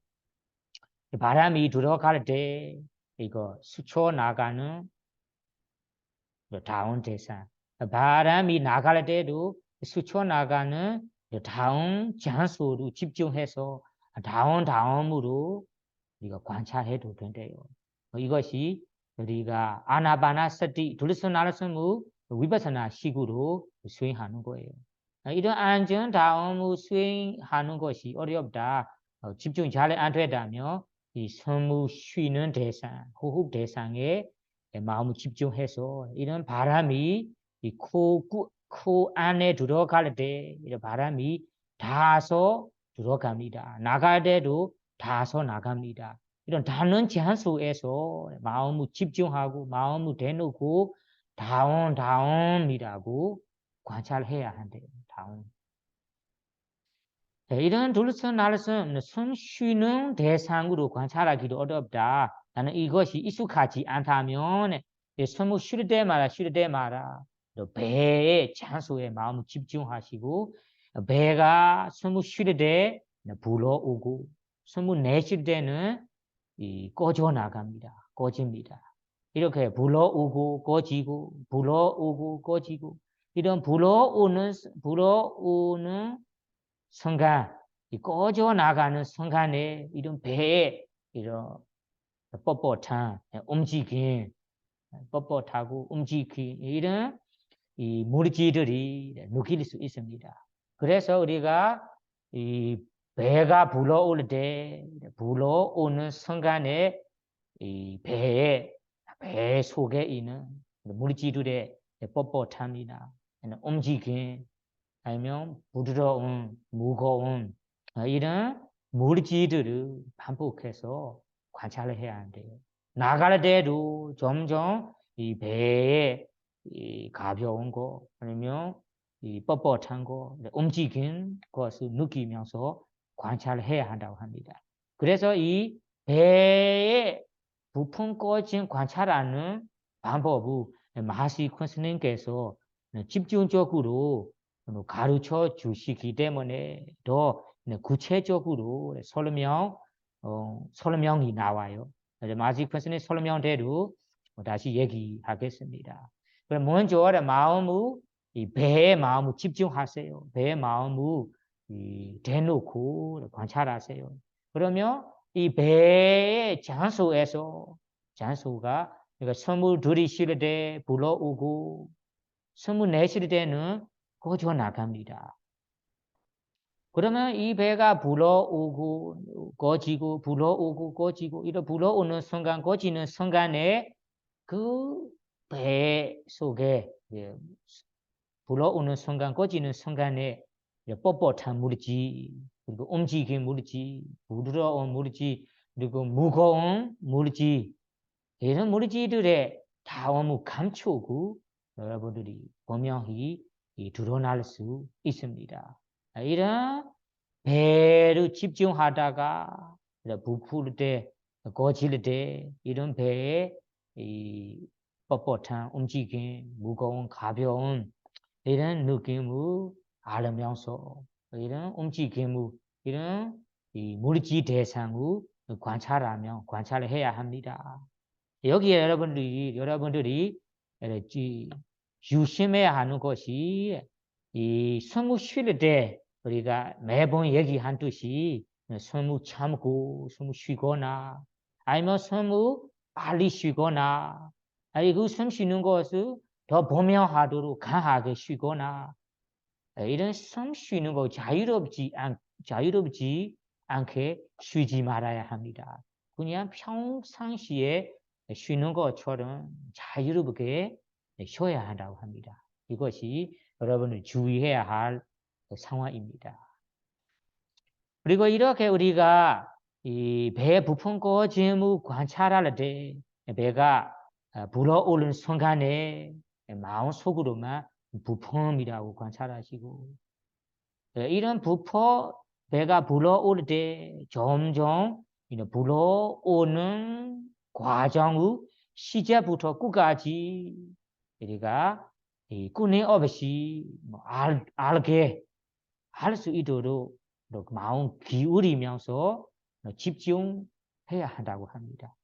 바람이 들어갈 때 이거 스쳐 나가는 다운 대상 바람이 나갈 때도 스쳐 나가는 다운 장소로 집중해서 다음으로 우리가 관찰해도 된대요. 이것이 우리가 아나바나스티 둘러서나르스무 위파사나 식으로 수행하는 거예요. 이런 안전 다음을 수행하는 것이 어렵다. 집중 잘 안 되다면 이 숨을 쉬는 대상, 호흡 대상에 마음을 집중해서 이런 바람이 이 코 안에 들어갈 때 이런 바람이 닿아서 들어갑니다. 나갈 때도 닿아서 나갑니다. 이런 닿는 장소에서 마음을 집중하고 마음을 대놓고 다운이라고 관찰해야 한대요. 다운. 이런 둘러선 날선 숨 쉬는 대상으로 관찰하기도 어렵다. 나는 이것이 익숙하지 않다면 숨을 쉴 때마다 배의 장소에 마음을 집중하시고 배가 숨을 쉴 때 불어오고 숨을 내쉴 때는 꺼져 나갑니다. 꺼집니다. 이렇게 불어오고 꺼지고 이런 불어오는 순간 꺼져 나가는 순간에 이런 배에 이런 뻣뻣한 움직임 뻣뻣하고 움직이 이런 이 물질들이 느낄 수 있습니다. 그래서 우리가 이 배가 불어올 때 불어오는 순간에 이 배 속에 있는 물질들의 뻣뻣함이나 움직임 아니면 부드러운 무거운 이런 물질들을 반복해서 관찰을 해야 한대요. 나갈 때도 점점 이 배에 이 가벼운 거 아니면 이 뻣뻣한 거 움직인 것을 느끼면서 관찰해야 한다고 합니다. 그래서 이 배의 부품 꺼진 관찰하는 방법을 마하시 콘스님께서 집중적으로 가르쳐 주시기 때문에 더 구체적으로 설명이 나와요. 마하시 콘스님 설명대로 다시 얘기하겠습니다. 그럼 먼저 이 배의 마음을 집중하세요. 배의 마음을 대놓고 관찰하세요. 그러면 이 배의 장소가 그러니까 숨을 들이쉴 때 불어오고 숨을 내쉴 때는 꺼져 나갑니다. 그러면 이 배가 불어오고 꺼지고 불어오고 꺼지고 이렇게 불어오는 순간 꺼지는 순간에 그 배 속에 불어오는 순간 꺼지는 순간에 뻣뻣한 물질 그리고 움직인 물질 부드러운 물질 그리고 무거운 물질 이런 물질들의 다음을 감추고 여러분들이 분명히 드러날 수 있습니다. 이런 배를 집중하다가 부풀 때 거칠 때 이런 배의 이 뻣뻣한 움직임 무거운 가벼운 이런 느낌을 알면서 이런 움직임을 이런 이 물질 대상을 관찰해야 합니다. 여기에 여러분들이 유심해야 하는 것이 이 숨을 쉴 때 우리가 매번 얘기한 듯이 숨을 참고 숨을 쉬거나 아니면 숨을 빨리 쉬거나 아니 그 숨 쉬는 것을 더 분명하도록 강하게 쉬거나 이런 숨 쉬는 거 자유롭지 않게 쉬지 말아야 합니다. 그냥 평상시에 쉬는 것처럼 자유롭게 쉬어야 한다고 합니다. 이것이 여러분을 주의해야 할 상황입니다. 그리고 이렇게 우리가 이 배 부품 꺼짐을 관찰할 때 배가 불어오는 순간에 마음속으로만 부품이라고 관찰하시고 이런 배가 불어올 때 점점 불어오는 과정의 시작부터 끝까지 우리가 끊임없이 알게 할 수 있도록 마음 기울이면서 집중해야 한다고 합니다.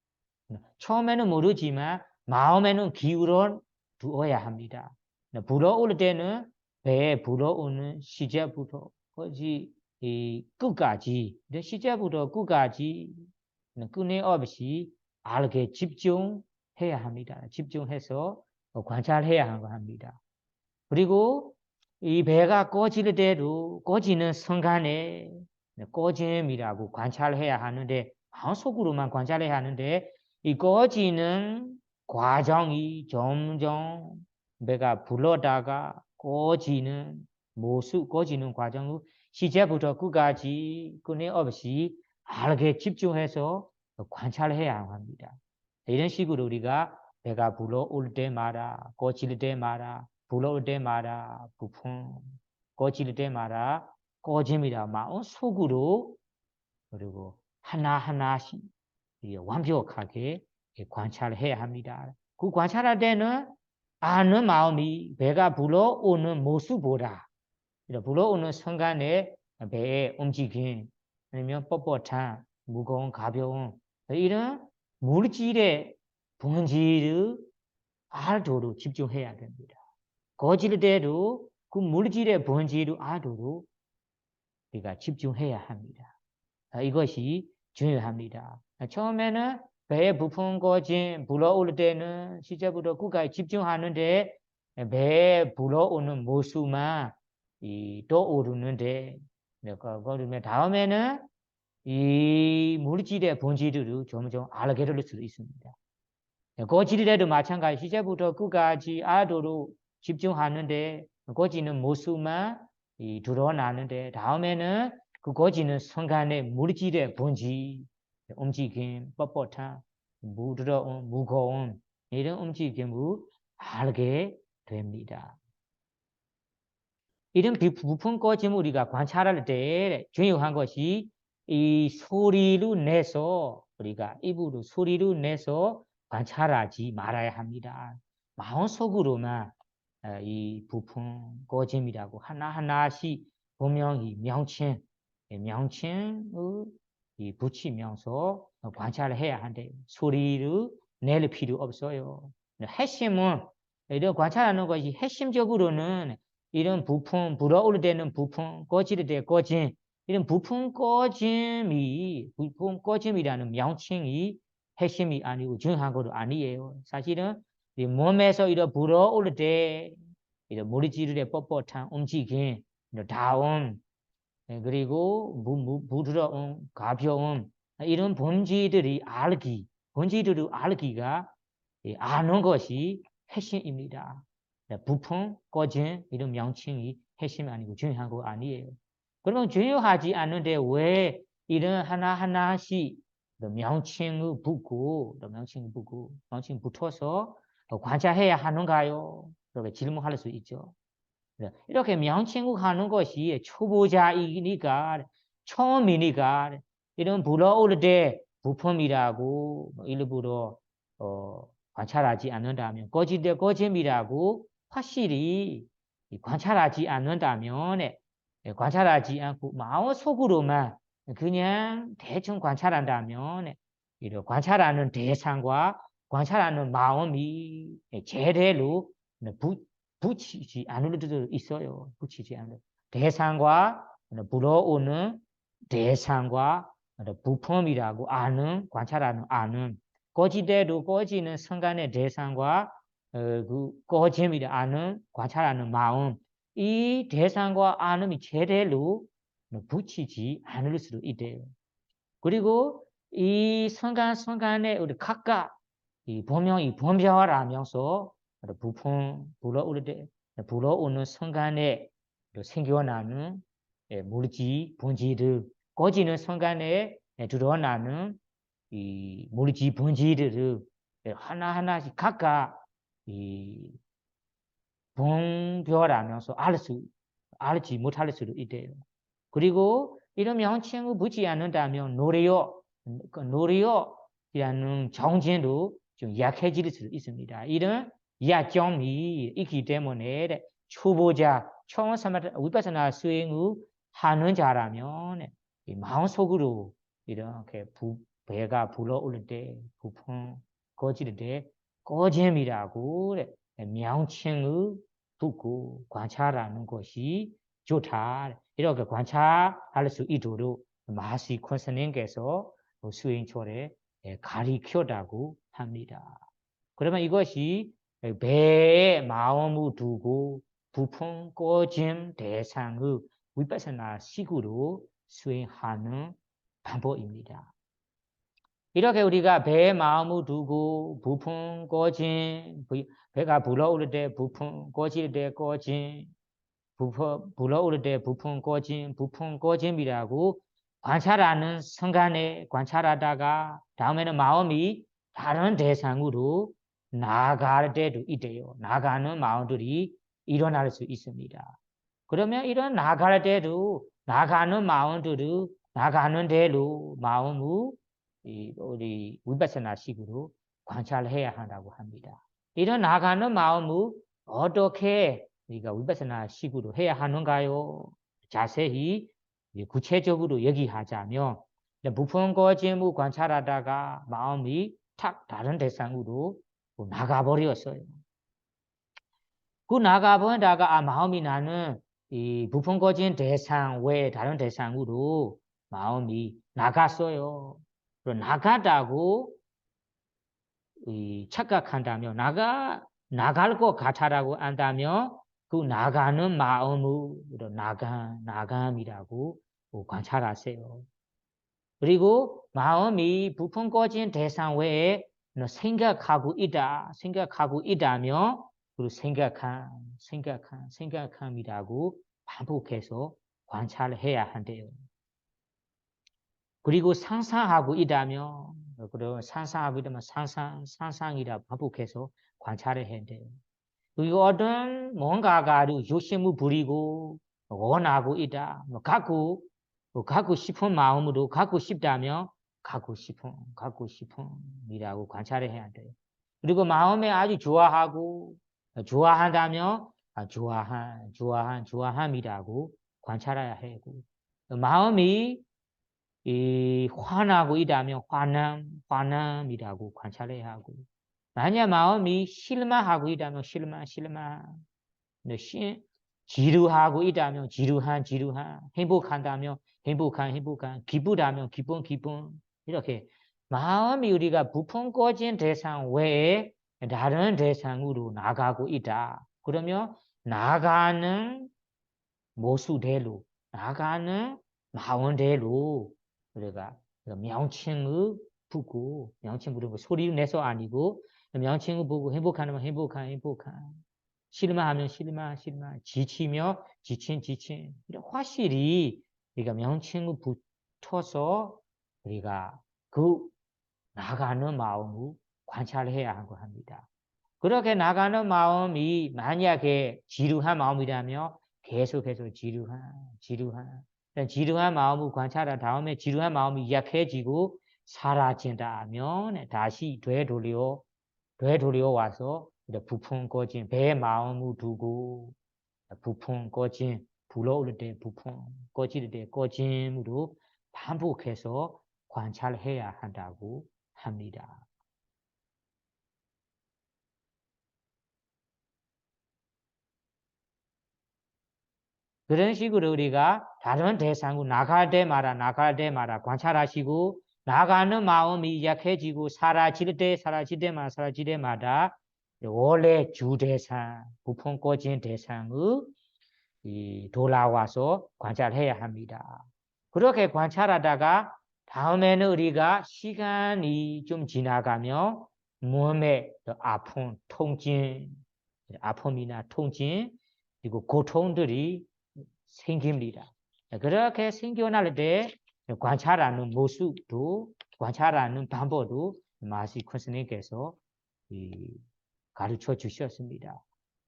처음에는 모르지만 마음에는 기울어 두어야 합니다. 불어올 때는 배에 불어오는 시작부터 끝까지 시작부터 끝까지 끊임없이 알게 집중해야 합니다. 집중해서 관찰해야 합니다. 그리고 이 배가 꺼질 때도 꺼지는 순간에 꺼짐이라고 관찰해야 하는데 마음속으로만 관찰해야 하는데 이 꺼지는 과정이 점점 배가 불러다가 꺼지는 모습 꺼지는 과정을 시작부터 끝까지 끊임없이 알게 집중해서 관찰해야 합니다. 이런 식으로 우리가 배가 불어올 때마다 꺼질 때마다 불어올 때마다 부품 꺼질 때마다 꺼짐이라 마음속으로 그리고 하나하나씩 완벽하게 관찰해야 합니다. 그 관찰할 때는 아는 마음이 배가 불어오는 모습보다 불어오는 순간에 배의 움직임 아니면 뻣뻣한 무거운 가벼운 이런 물질의 본질을 알도록 집중해야 됩니다. 거질 때도 그 물질의 본질을 알도록 우리가 집중해야 합니다. 이것이 중요합니다. 처음에는 배 부푼 거진 불어올 때는 시제부터 끝까지 집중하는데 배 불어오는 모습만 떠오르는데 그러면 다음에는 이 물질의 본질을 점점 알게 될 수도 있습니다. 거질이라도 마찬가지 시제부터 끝까지 아도로 집중하는데 거지는 모습만 드러나는데 다음에는 그 거지는 순간에 물질의 본질 움직임, 뻣뻣함, 무더러움, 무거움 이런 움직임을 알게 됩니다. 이런 부품 꺼짐을 우리가 관찰할 때 중요한 것이 이 소리를 내서 우리가 입으로 소리를 내서 관찰하지 말아야 합니다. 마음속으로만 이 부품 꺼짐이라고 하나하나씩 분명히 명칭을 붙이면서 관찰을 해야 한대요. 소리를 낼 필요 없어요. 핵심은 이런 관찰하는 것이 핵심적으로는 이런 부품, 불어올 때는 부품, 꺼질 때 꺼짐, 이런 부품 꺼짐이라는 명칭이 핵심이 아니고 중요한 것도 아니에요. 사실은 이 몸에서 이런 불어올 때 이런 물질의 뻣뻣한 움직임, 다운, 그리고 부드러움, 가벼움 이런 본질들을 알기가 아는 것이 핵심입니다. 부품, 꺼짐 이런 명칭이 핵심이 아니고 중요한 거 아니에요. 그러면 중요하지 않은데 왜 이런 하나하나씩 명칭을 붙어서 관찰해야 하는가요? 그렇게 질문할 수 있죠. 이렇게 명칭을 하는 것이 초보자이니까 처음이니까 이런 불어올 때 부품이라고 일부러 관찰하지 않는다면 꺼질 때 꺼짐이라고 확실히 관찰하지 않는다면 관찰하지 않고 마음속으로만 그냥 대충 관찰한다면 이런 관찰하는 대상과 관찰하는 마음이 제대로 붙이지 않을 수도 있어요. 붙이지 않을 대상과 불어오는 대상과 부품이라고 관찰하는 아는 꺼지대로 꺼지는 순간의 대상과 그 꺼짐이라 관찰하는 마음 이 대상과 아음이 제대로 붙이지 않을 수도 있대요. 그리고 이 순간순간에 우리 각각 이 분명히 분별을 하면서 부품 불어오는 순간에 생겨나는 물질 본질을 꺼지는 순간에 드러나는 이 물질 본질들을 하나하나씩 각각 이 분별하면서 알지 못할 수도 있대요. 그리고 이런 명칭을 붙지 않는다면 노래요이라는 정진도 좀 약해질 수도 있습니다. 이런 약점이 있기 때문에 초보자, 처음 위파사나 수행을 하는 자라면 마음속으로 이렇게 배가 불어오를 때, 부품 꺼질 때 꺼짐이라고 명칭을 붙고 관찰하는 것이 좋다. 이렇게 관찰할 수 있도록 마하시 콘스님께서 수행초에 가리켰다고 합니다. 그러면 이것이 배에 마음을 두고 부품 꺼짐 대상의 위파사나 식으로 수행하는 방법입니다. 이렇게 우리가 배에 마음을 두고 부품 꺼짐, 배가 불어오를 때 부품 꺼질 때 꺼짐, 불어오를 때 부품 꺼짐이라고 관찰하는 순간에 관찰하다가 다음에는 마음이 다른 대상으로 나아갈 때도 있대요. 나가는 마음들이 일어날 수 있습니다. 그러면 이런 나갈 때도 나가는 마음들을 나가는 대로 마음을 우리 위파사나식으로 관찰해야 한다고 합니다. 이런 나가는 마음을 어떻게 우리가 위파사나식으로 해야 하는가요? 자세히 구체적으로 얘기하자면 부품 꺼짐을 관찰하다가 마음이 탁 다른 대상으로 나가버렸어요. 그 나가버리다가 마음이 나는 이 부품 꺼진 대상 외에 다른 대상으로 마음이 나갔어요. 나가다고 착각한다면 나갈 것 같아라고 안다면 그 나가는 마음으로 나감이라고 관찰하세요. 그리고 마음이 부푼 꺼진 대상 외에 생각하고 있다면 그 생각함이라고 반복해서 관찰해야 한대요. 그리고 상상하고 있다면 상상이라 반복해서 관찰을 해야 돼요. 그리고 어떤 뭔가가 욕심을 부리고 원하고 있다. 갖고 싶은 마음으로 갖고 싶다면 갖고 싶음이라고 관찰을 해야 돼요. 그리고 마음에 아주 좋아한다면 좋아함이라고 관찰해야 하고 마음이 화나고 있다면 화남이라고 관찰해야 하고 만약 마음이 실망하고 있다면 지루하고 있다면 지루한 행복한다면 행복한 기쁘다면 기쁨 이렇게 마음이 우리가 부푼 꺼진 대상 외에 다른 대상으로 나가고 있다. 그러면 나가는 모수대로 나가는 마음대로 우리가 명칭을 부고 명칭 부르는 거 소리를 내서 아니고 명칭을 보고 행복하면 행복한 실망하면 실망 지치며 지친 이런 확실히 우리가 명칭을 붙어서 우리가 그 나가는 마음을 관찰해야 하고 합니다. 그렇게 나가는 마음이 만약에 지루한 마음이라면 계속해서 지루한 마음을 관찰한 다음에 지루한 마음이 약해지고 사라진다면 다시 되돌려 와서 부푼 꺼진 배 마음을 두고 부푼 꺼진 불어올 때 부푼 꺼질 때 꺼짐으로 반복해서 관찰해야 한다고 합니다. 그런 식으로 우리가 다른 대상으로 나갈 때마다 관찰하시고 나가는 마음이 약해지고 사라질 때마다 원래 주 대상, 부푼 꺼진 대상을 돌아와서 관찰해야 합니다. 그렇게 관찰하다가 다음에는 우리가 시간이 좀 지나가면 몸에 아픔, 아픔이나 통증, 그리고 고통들이 생깁니다. 그렇게 생겨날 때 관찰하는 모습도 관찰하는 방법도 마시 콘스님께서 가르쳐 주셨습니다.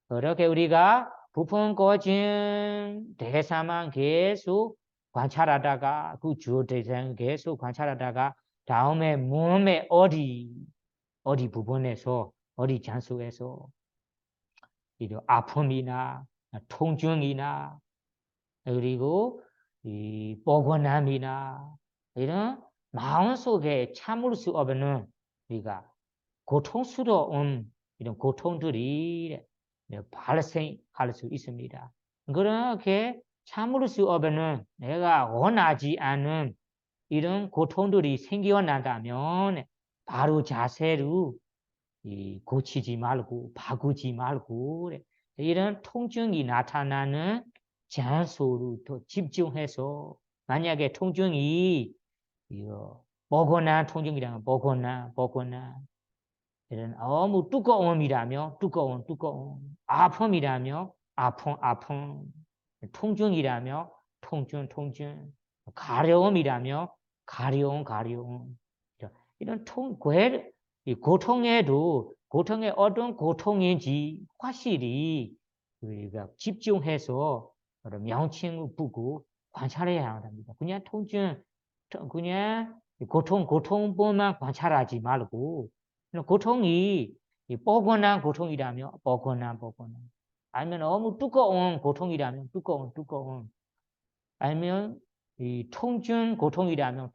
그렇게 우리가 부푼 꺼진 대상만 계속 관찰하다가 그 주 대상 계속 관찰하다가 다음에 몸의 어디 부분에서 어디 장소에서 이런 아픔이나 통증이나 그리고 이 뻐근함이나 이런 마음속에 참을 수 없는 우리가 고통스러운 이런 고통들이 발생할 수 있습니다. 그렇게 참을 수 없는 내가 원하지 않은 이런 고통들이 생겨난다면 바로 자세로 고치지 말고 바꾸지 말고 이런 통증이 나타나는 장소로 더 집중해서 만약에 통증이 뻐근한 통증이라면 뻐근한 이런 너무 두꺼움이라면 두꺼움 아픔이라면 아픔 통증이라면 통증 가려움이라면 가려움 이런 고통에도 고통의 어떤 고통인지 확실히 우리가 집중해서 명칭을 보고 관찰해야 합니다. 그냥 그냥 고통뿐만 관찰하지 말고 고통이 뻐근한 고통이라면 뻐근한 아니면 너무 두꺼운 고통이라면 두꺼운 아니면 이 통증 고통이라면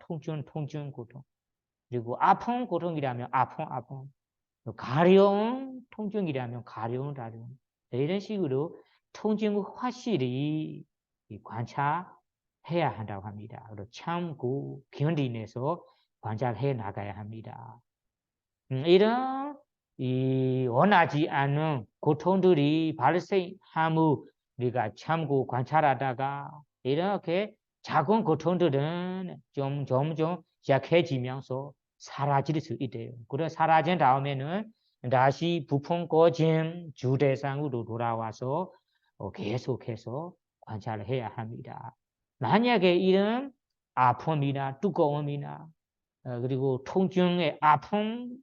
통증 고통 그리고 아픈 고통이라면 아픈 가려운 통증이라면 가려운 이런 식으로 통증을 확실히 관찰해야 한다고 합니다. 참고 견디내서 관찰해 나가야 합니다. 이런 이 원하지 않는 고통들이 발생함을 우리가 참고 관찰하다가 이렇게 작은 고통들은 점점 약해지면서 사라질 수 있대요. 그래 사라진 다음에는 다시 부품 꺼진 주 대상으로 돌아와서 계속해서 관찰을 해야 합니다. 만약에 이런 아픔이나 두꺼움이나 그리고 통증의 아픈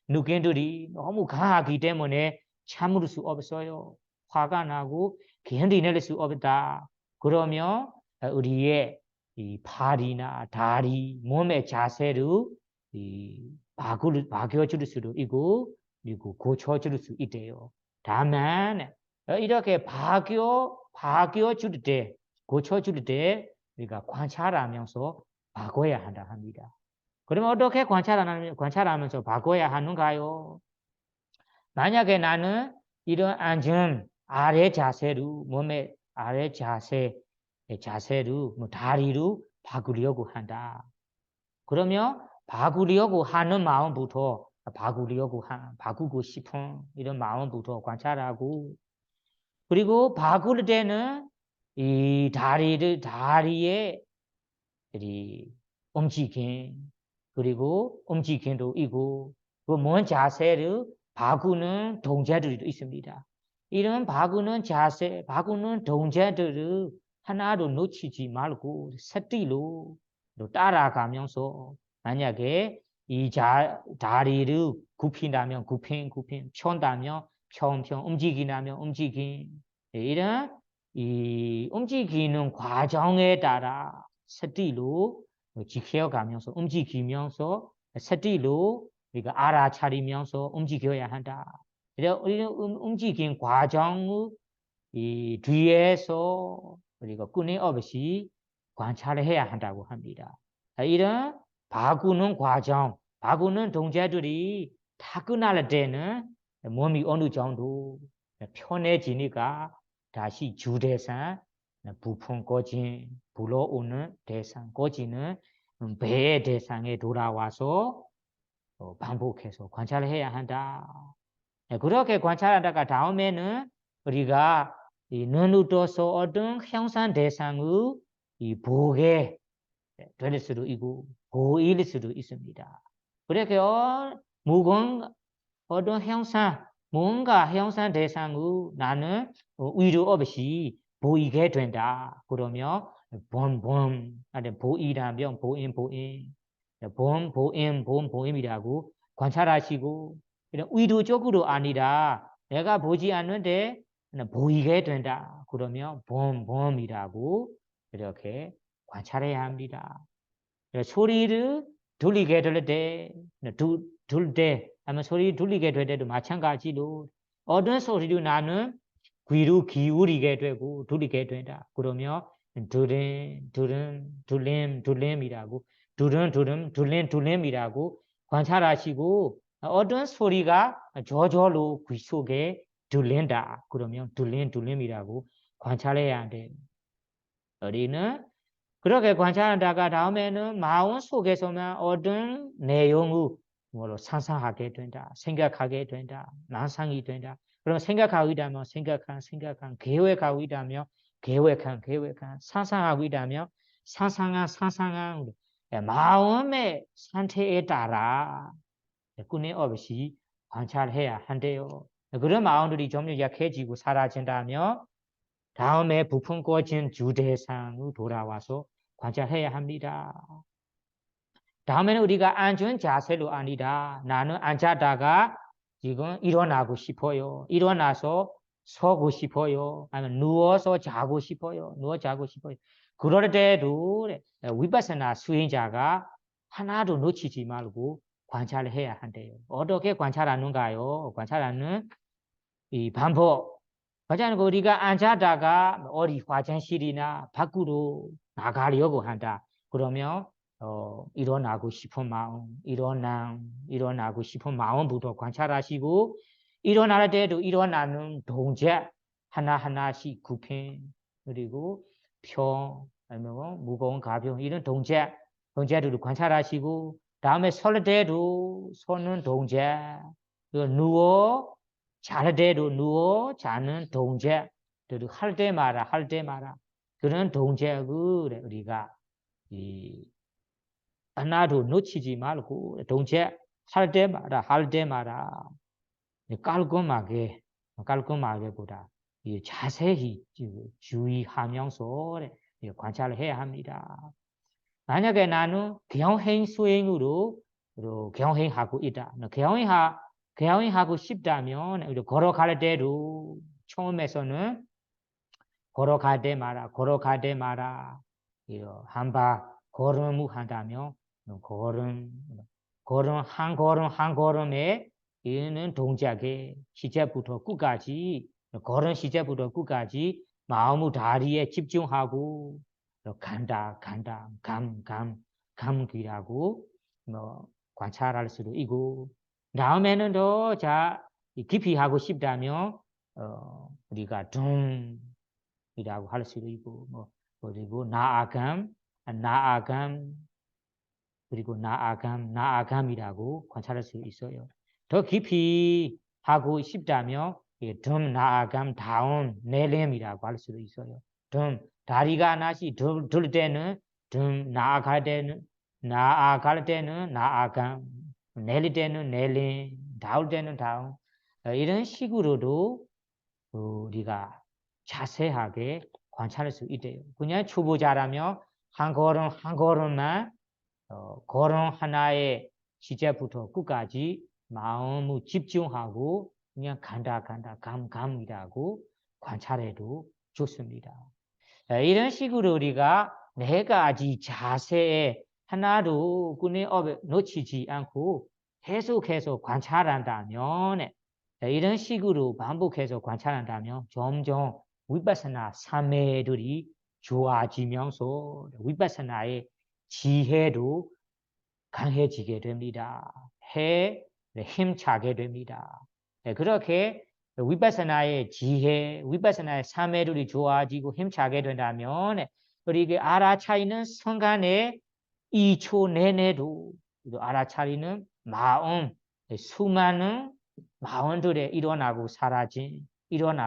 느낌들이 너무 강하기 때문에 참을 수 없어요. 화가 나고 견디낼 수 없다. 그러면 우리의 이 팔이나 다리, 몸의 자세를 바꿔줄 수도 있고, 그리고 고쳐줄 수 있대요. 다만 이렇게 바뀌어줄 때, 고쳐줄 때 우리가 관찰하면서 바꿔야 한다 합니다. 그러면 어떻게 관찰하면서 바꿔야 하는가요? 만약에 나는 이런 앉은 아래 자세로, 몸의 아래 자세로, 다리로 바꾸려고 한다. 그러면 바꾸려고 하는 마음부터 바꾸고 싶은 이런 마음부터 관찰하고, 그리고 바꿀 때는 이 다리의 이 움직임, 그리고 움직임도 있고, 그 뭔 자세를 바꾸는 동작들도 있습니다. 이런 바꾸는 동작들을 하나도 놓치지 말고 스티로 따라가면서 만약에 이 다리를 굽힌다면 굽힘, 편다면 편, 움직이라면 움직임, 이런 이 움직이는 과정에 따라 스티로 지켜가면서 움직이면서 스티로 우리가 알아차리면서 움직여야 한다. 이런 움직임 과정의 이 뒤에서 우리가 끊임없이 관찰을 해야 한다고 합니다. 이런 바꾸는 동작들이 다 끝날 때는 몸이 어느 정도 편해지니까 다시 주대상 부품 꺼진 불어오는 대상 꺼지는 배의 대상에 돌아와서 반복해서 관찰을 해야 한다. 그렇게 관찰하다가 다음에는 우리가 이 눈을 떠서 어떤 형상 대상의 이 보게 될 수도 있고 보일 수도 있습니다. 그렇게 무거운 어떤 뭔가 형상 대상의 나는 위로 없이 보이게 된다. 그러면 보이라면 보임이라고 관찰하시고 이런 의도적으로 아니라 내가 보지 않는데 보이게 된다. 그러면 범이라고 이렇게 관찰해야 합니다. 소리를 들리게 될 때, 둘 때, 아니면 소리 들리게 될 때도 마찬가지로 어떤 소리도 나는 귀로 기울이게 되고 들리게 된다. 그러면 둘림이라고 둘림이라고 관찰하시고 어떤 소리가 저절로 귀 속에 들린다. 그러면 둘림이라고 관찰해야 돼. 우리는 그렇게 관찰하다가 다음에는 마음 속에서만 어떤 내용을 상상하게 된다. 생각하게 된다. 난상이 된다. 그럼 생각하고 있다면 생각한, 계획하고 있다면 계획한, 상상하고 있다면 상상한 마음의 상태에 따라 끊임없이 관찰해야 한대요. 그런 마음들이 점점 약해지고 사라진다면 다음에 부품 꺼진 주대상으로 돌아와서 관찰해야 합니다. 다음에는 우리가 앉은 자세로 아니다. 나는 앉았다가 지금 일어나고 싶어요. 일어나서 서고 싶어요. 아니면 누워서 자고 싶어요. 그럴 때도 위파스나 수행자가 하나도 놓치지 말고 관찰을 해야 한대요. 어떻게 관찰하는가요? 관찰하는 이 반복. 가장 우리가 앉았다가 어디 화장실이나 밖으로 나가려고 한다. 그러면 일어나고 싶은 마음, 일어나고 싶은 마음부터 관찰하시고 일어날 때도 일어나는 동작 하나하나씩 굽힘 그리고 펴 아니면 무거운 가벼운 이런 동작들을 관찰하시고 다음에 설대로 서는 동작, 누워 잘 대로 누워 자는 동작, 그리고 할 때 마라 그런 동작을 우리가 이 하나도 놓치지 말고 동작 할 때 마라 깔끔하게보다 이 자세히 주의하면서 관찰을 해야 합니다. 만약에 나는 경행 수행으로 경행하고 있다. 경행하고 싶다면 걸어갈 때도 처음에서는 걸어갈 때 마라 한바 걸음을 한다면 걸음 한 걸음에 이는 동작의 시작부터 끝까지 걸음 시작부터 끝까지 마음의 다리에 집중하고 간다 감기라고 관찰할 수도 있고 다음에는 더 깊이 하고 싶다면 우리가 둠이라고 할 수도 있고 그리고 나아감 그리고 나아감이라고 관찰할 수 있어요. 더 깊이 하고 싶다면 덤 나아감 다운 내림이라고 할 수도 있어요. 덤 다리가 하나씩 들 때는 덤 나아갈 때는 나아감 내릴 때는 내림 다울 때는 다운 이런 식으로도 우리가 자세하게 관찰할 수 있대요. 그냥 초보자라면 한 걸음만 걸음 하나의 시작부터 끝까지 마음을 집중하고 그냥 간다 감이라고 관찰해도 좋습니다. 이런 식으로 우리가 네 가지 자세에 하나도 끈에 놓치지 않고 계속해서 관찰한다면 이런 식으로 반복해서 관찰한다면 점점 위파사나 삼매들이 좋아지면서 위파사나의 지혜도 강해지게 됩니다. 힘차게 됩니다. 그렇게 위파사나의 지혜, 위파사나의 삼매들이 좋아지고 힘차게 된다면 우리 알아차리는 순간에 2초 내내도 알아차리는 마음, 수많은 마음들에 일어나고 사라짐, 이런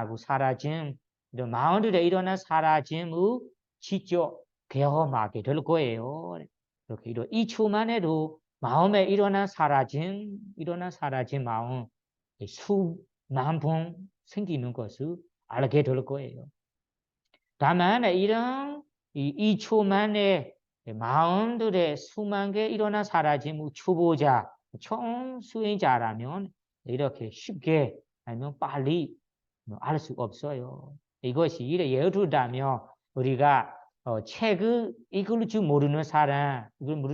마음들에 일어난 사라짐을 직접 경험하게 될 거예요. 이렇게 2초만 해도 마음에 일어난 사라짐 마음 수만 번 생기는 것을 알게 될 거예요. 다만 이런 2초 만에 마음들의 수만 개 일어나 사라짐 초보자, 처음 수행자라면 이렇게 쉽게 아니면 빨리 알 수 없어요. 이것이 예를 들자면 우리가 책을 이걸 줄 모르는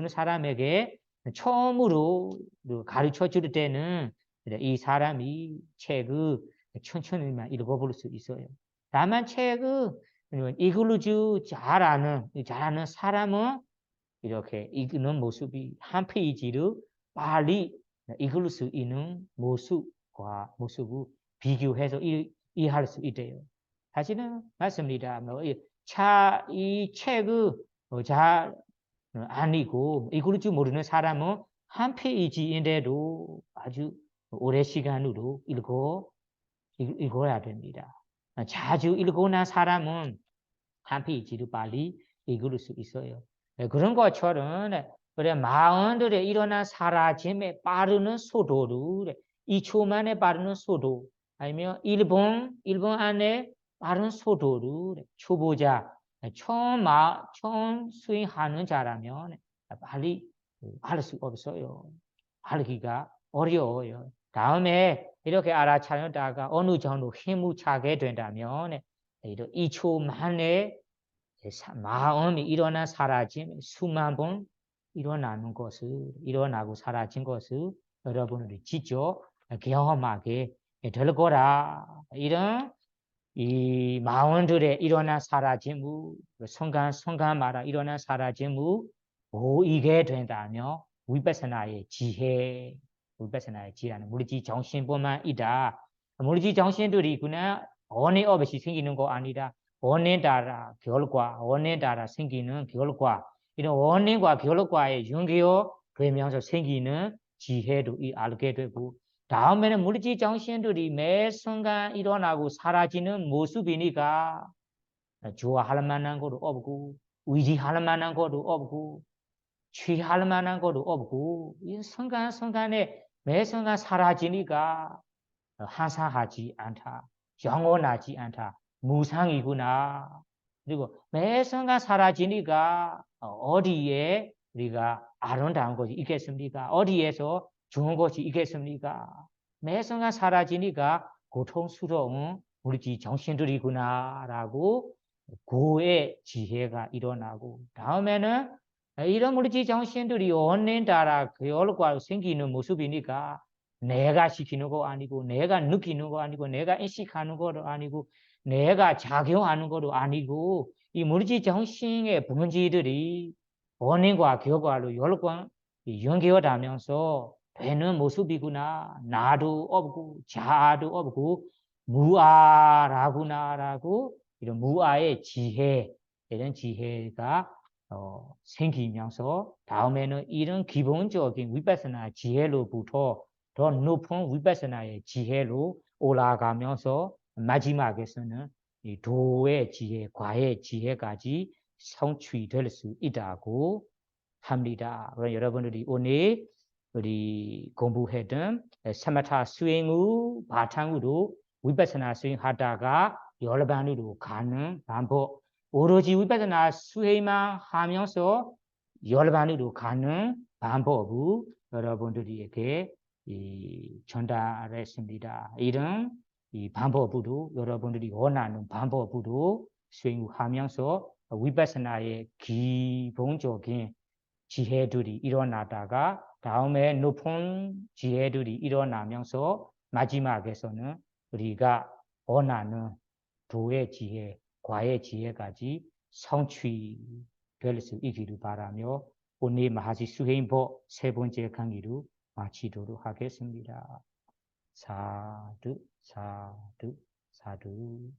사람에게 처음으로 가르쳐 줄 때는 이 사람이 책을 천천히만 읽어볼 수 있어요. 다만 책을 이걸로 잘하는 사람은 이렇게 읽는 모습이 한 페이지를 빨리 읽을 수 있는 모습을 비교해서 이해할 수 있대요. 사실은 맞습니다. 이 책을 잘 안 읽을 줄 모르는 사람은 한 페이지인데도 아주 오래 시간으로 읽어야 됩니다. 자주 읽고 난 사람은 한 페이지를 빨리 읽을 수 있어요. 그런 것처럼 그래 마음들에 일어난 사라짐에 빠르는 속도를 2초 만에 빠르는 속도 아니면 1분 안에 빠른 속도를 초보자 처음 수행하는 자라면 빨리 알 수 없어요. 알기가 어려워요. 다음에 이렇게 알아차렸다가 어느 정도 힘을 차게 된다면 2초 만에 마음이 일어나 사라짐 수만 번 일어나고 사라진 것을 여러분들이 직접 경험하게 될 거라. 이런 이 마음들의 일어나 사라짐을 순간마다 일어나 사라짐을 보이게 된다면 위파사나의 지혜라는 무리지 정신뿐만 있다. 무리지 정신들이 그냥 원인 없이 생기는 거 아니라 원인 따라 생기는 결과 이런 원인과 결과의 연결 그러면서 생기는 지혜도 알게 되고 다음에는 물질 정신들이 매 순간 일어나고 사라지는 모습이니까 좋아할 만한 것도 없고 의지할 만한 것도 없고 취할 만한 것도 없고 이 순간순간에 매 순간 사라지니까 한산하지 않다. 영원하지 않다. 무상이구나. 그리고 매 순간 사라지니까 어디에 우리가 아름다운 것이 있겠습니까? 어디에서 좋은 것이 있겠습니까? 매 순간 사라지니까 고통스러운 우리 정신들이구나라고 고의 지혜가 일어나고 다음에는 이런 물질 정신들이 원인 따라 결과 생기는 모습이니까 내가 시키는 거 아니고 내가 느끼는 거 아니고 내가 인식하는 것도 아니고 내가 작용하는 것도 아니고 이 물질 정신의 본질들이 원인과 결과로 여러 번 연결하면서 되는 모습이구나. 나도 없고 자아도 없고 무아라구나라고 이런 무아의 지혜 이런 지혜가 생기면서 다음에는 이런 기본적인 위파사나 지혜로부터 더 높은 위파사나의 지혜로 올라가면서 마지막에서는 이 도의 지혜, 과의 지혜까지 성취될 수 있다고 합니다. 그럼 여러분들이 오늘 우리 공부했던 사마타 수행 후 바탕으로 위파사나 수행하다가 여러 번으로 가는 방법 오로지 위파사나 수행만 하면서 여러 번으로 가는 방법을 여러분들에게 전달했습니다. 이런 이 방법으로 여러분들이 원하는 방법으로 수행하면서 위파사나의 기본적인 지혜들이 일어나다가 다음에 높은 지혜들이 일어나면서 마지막에서는 우리가 원하는 도의 지혜, 과의 지혜까지 성취될 수 있기를 바라며 오늘 마하시 수행법 세 번째 강의로 마치도록 하겠습니다. 사두, 사두, 사두.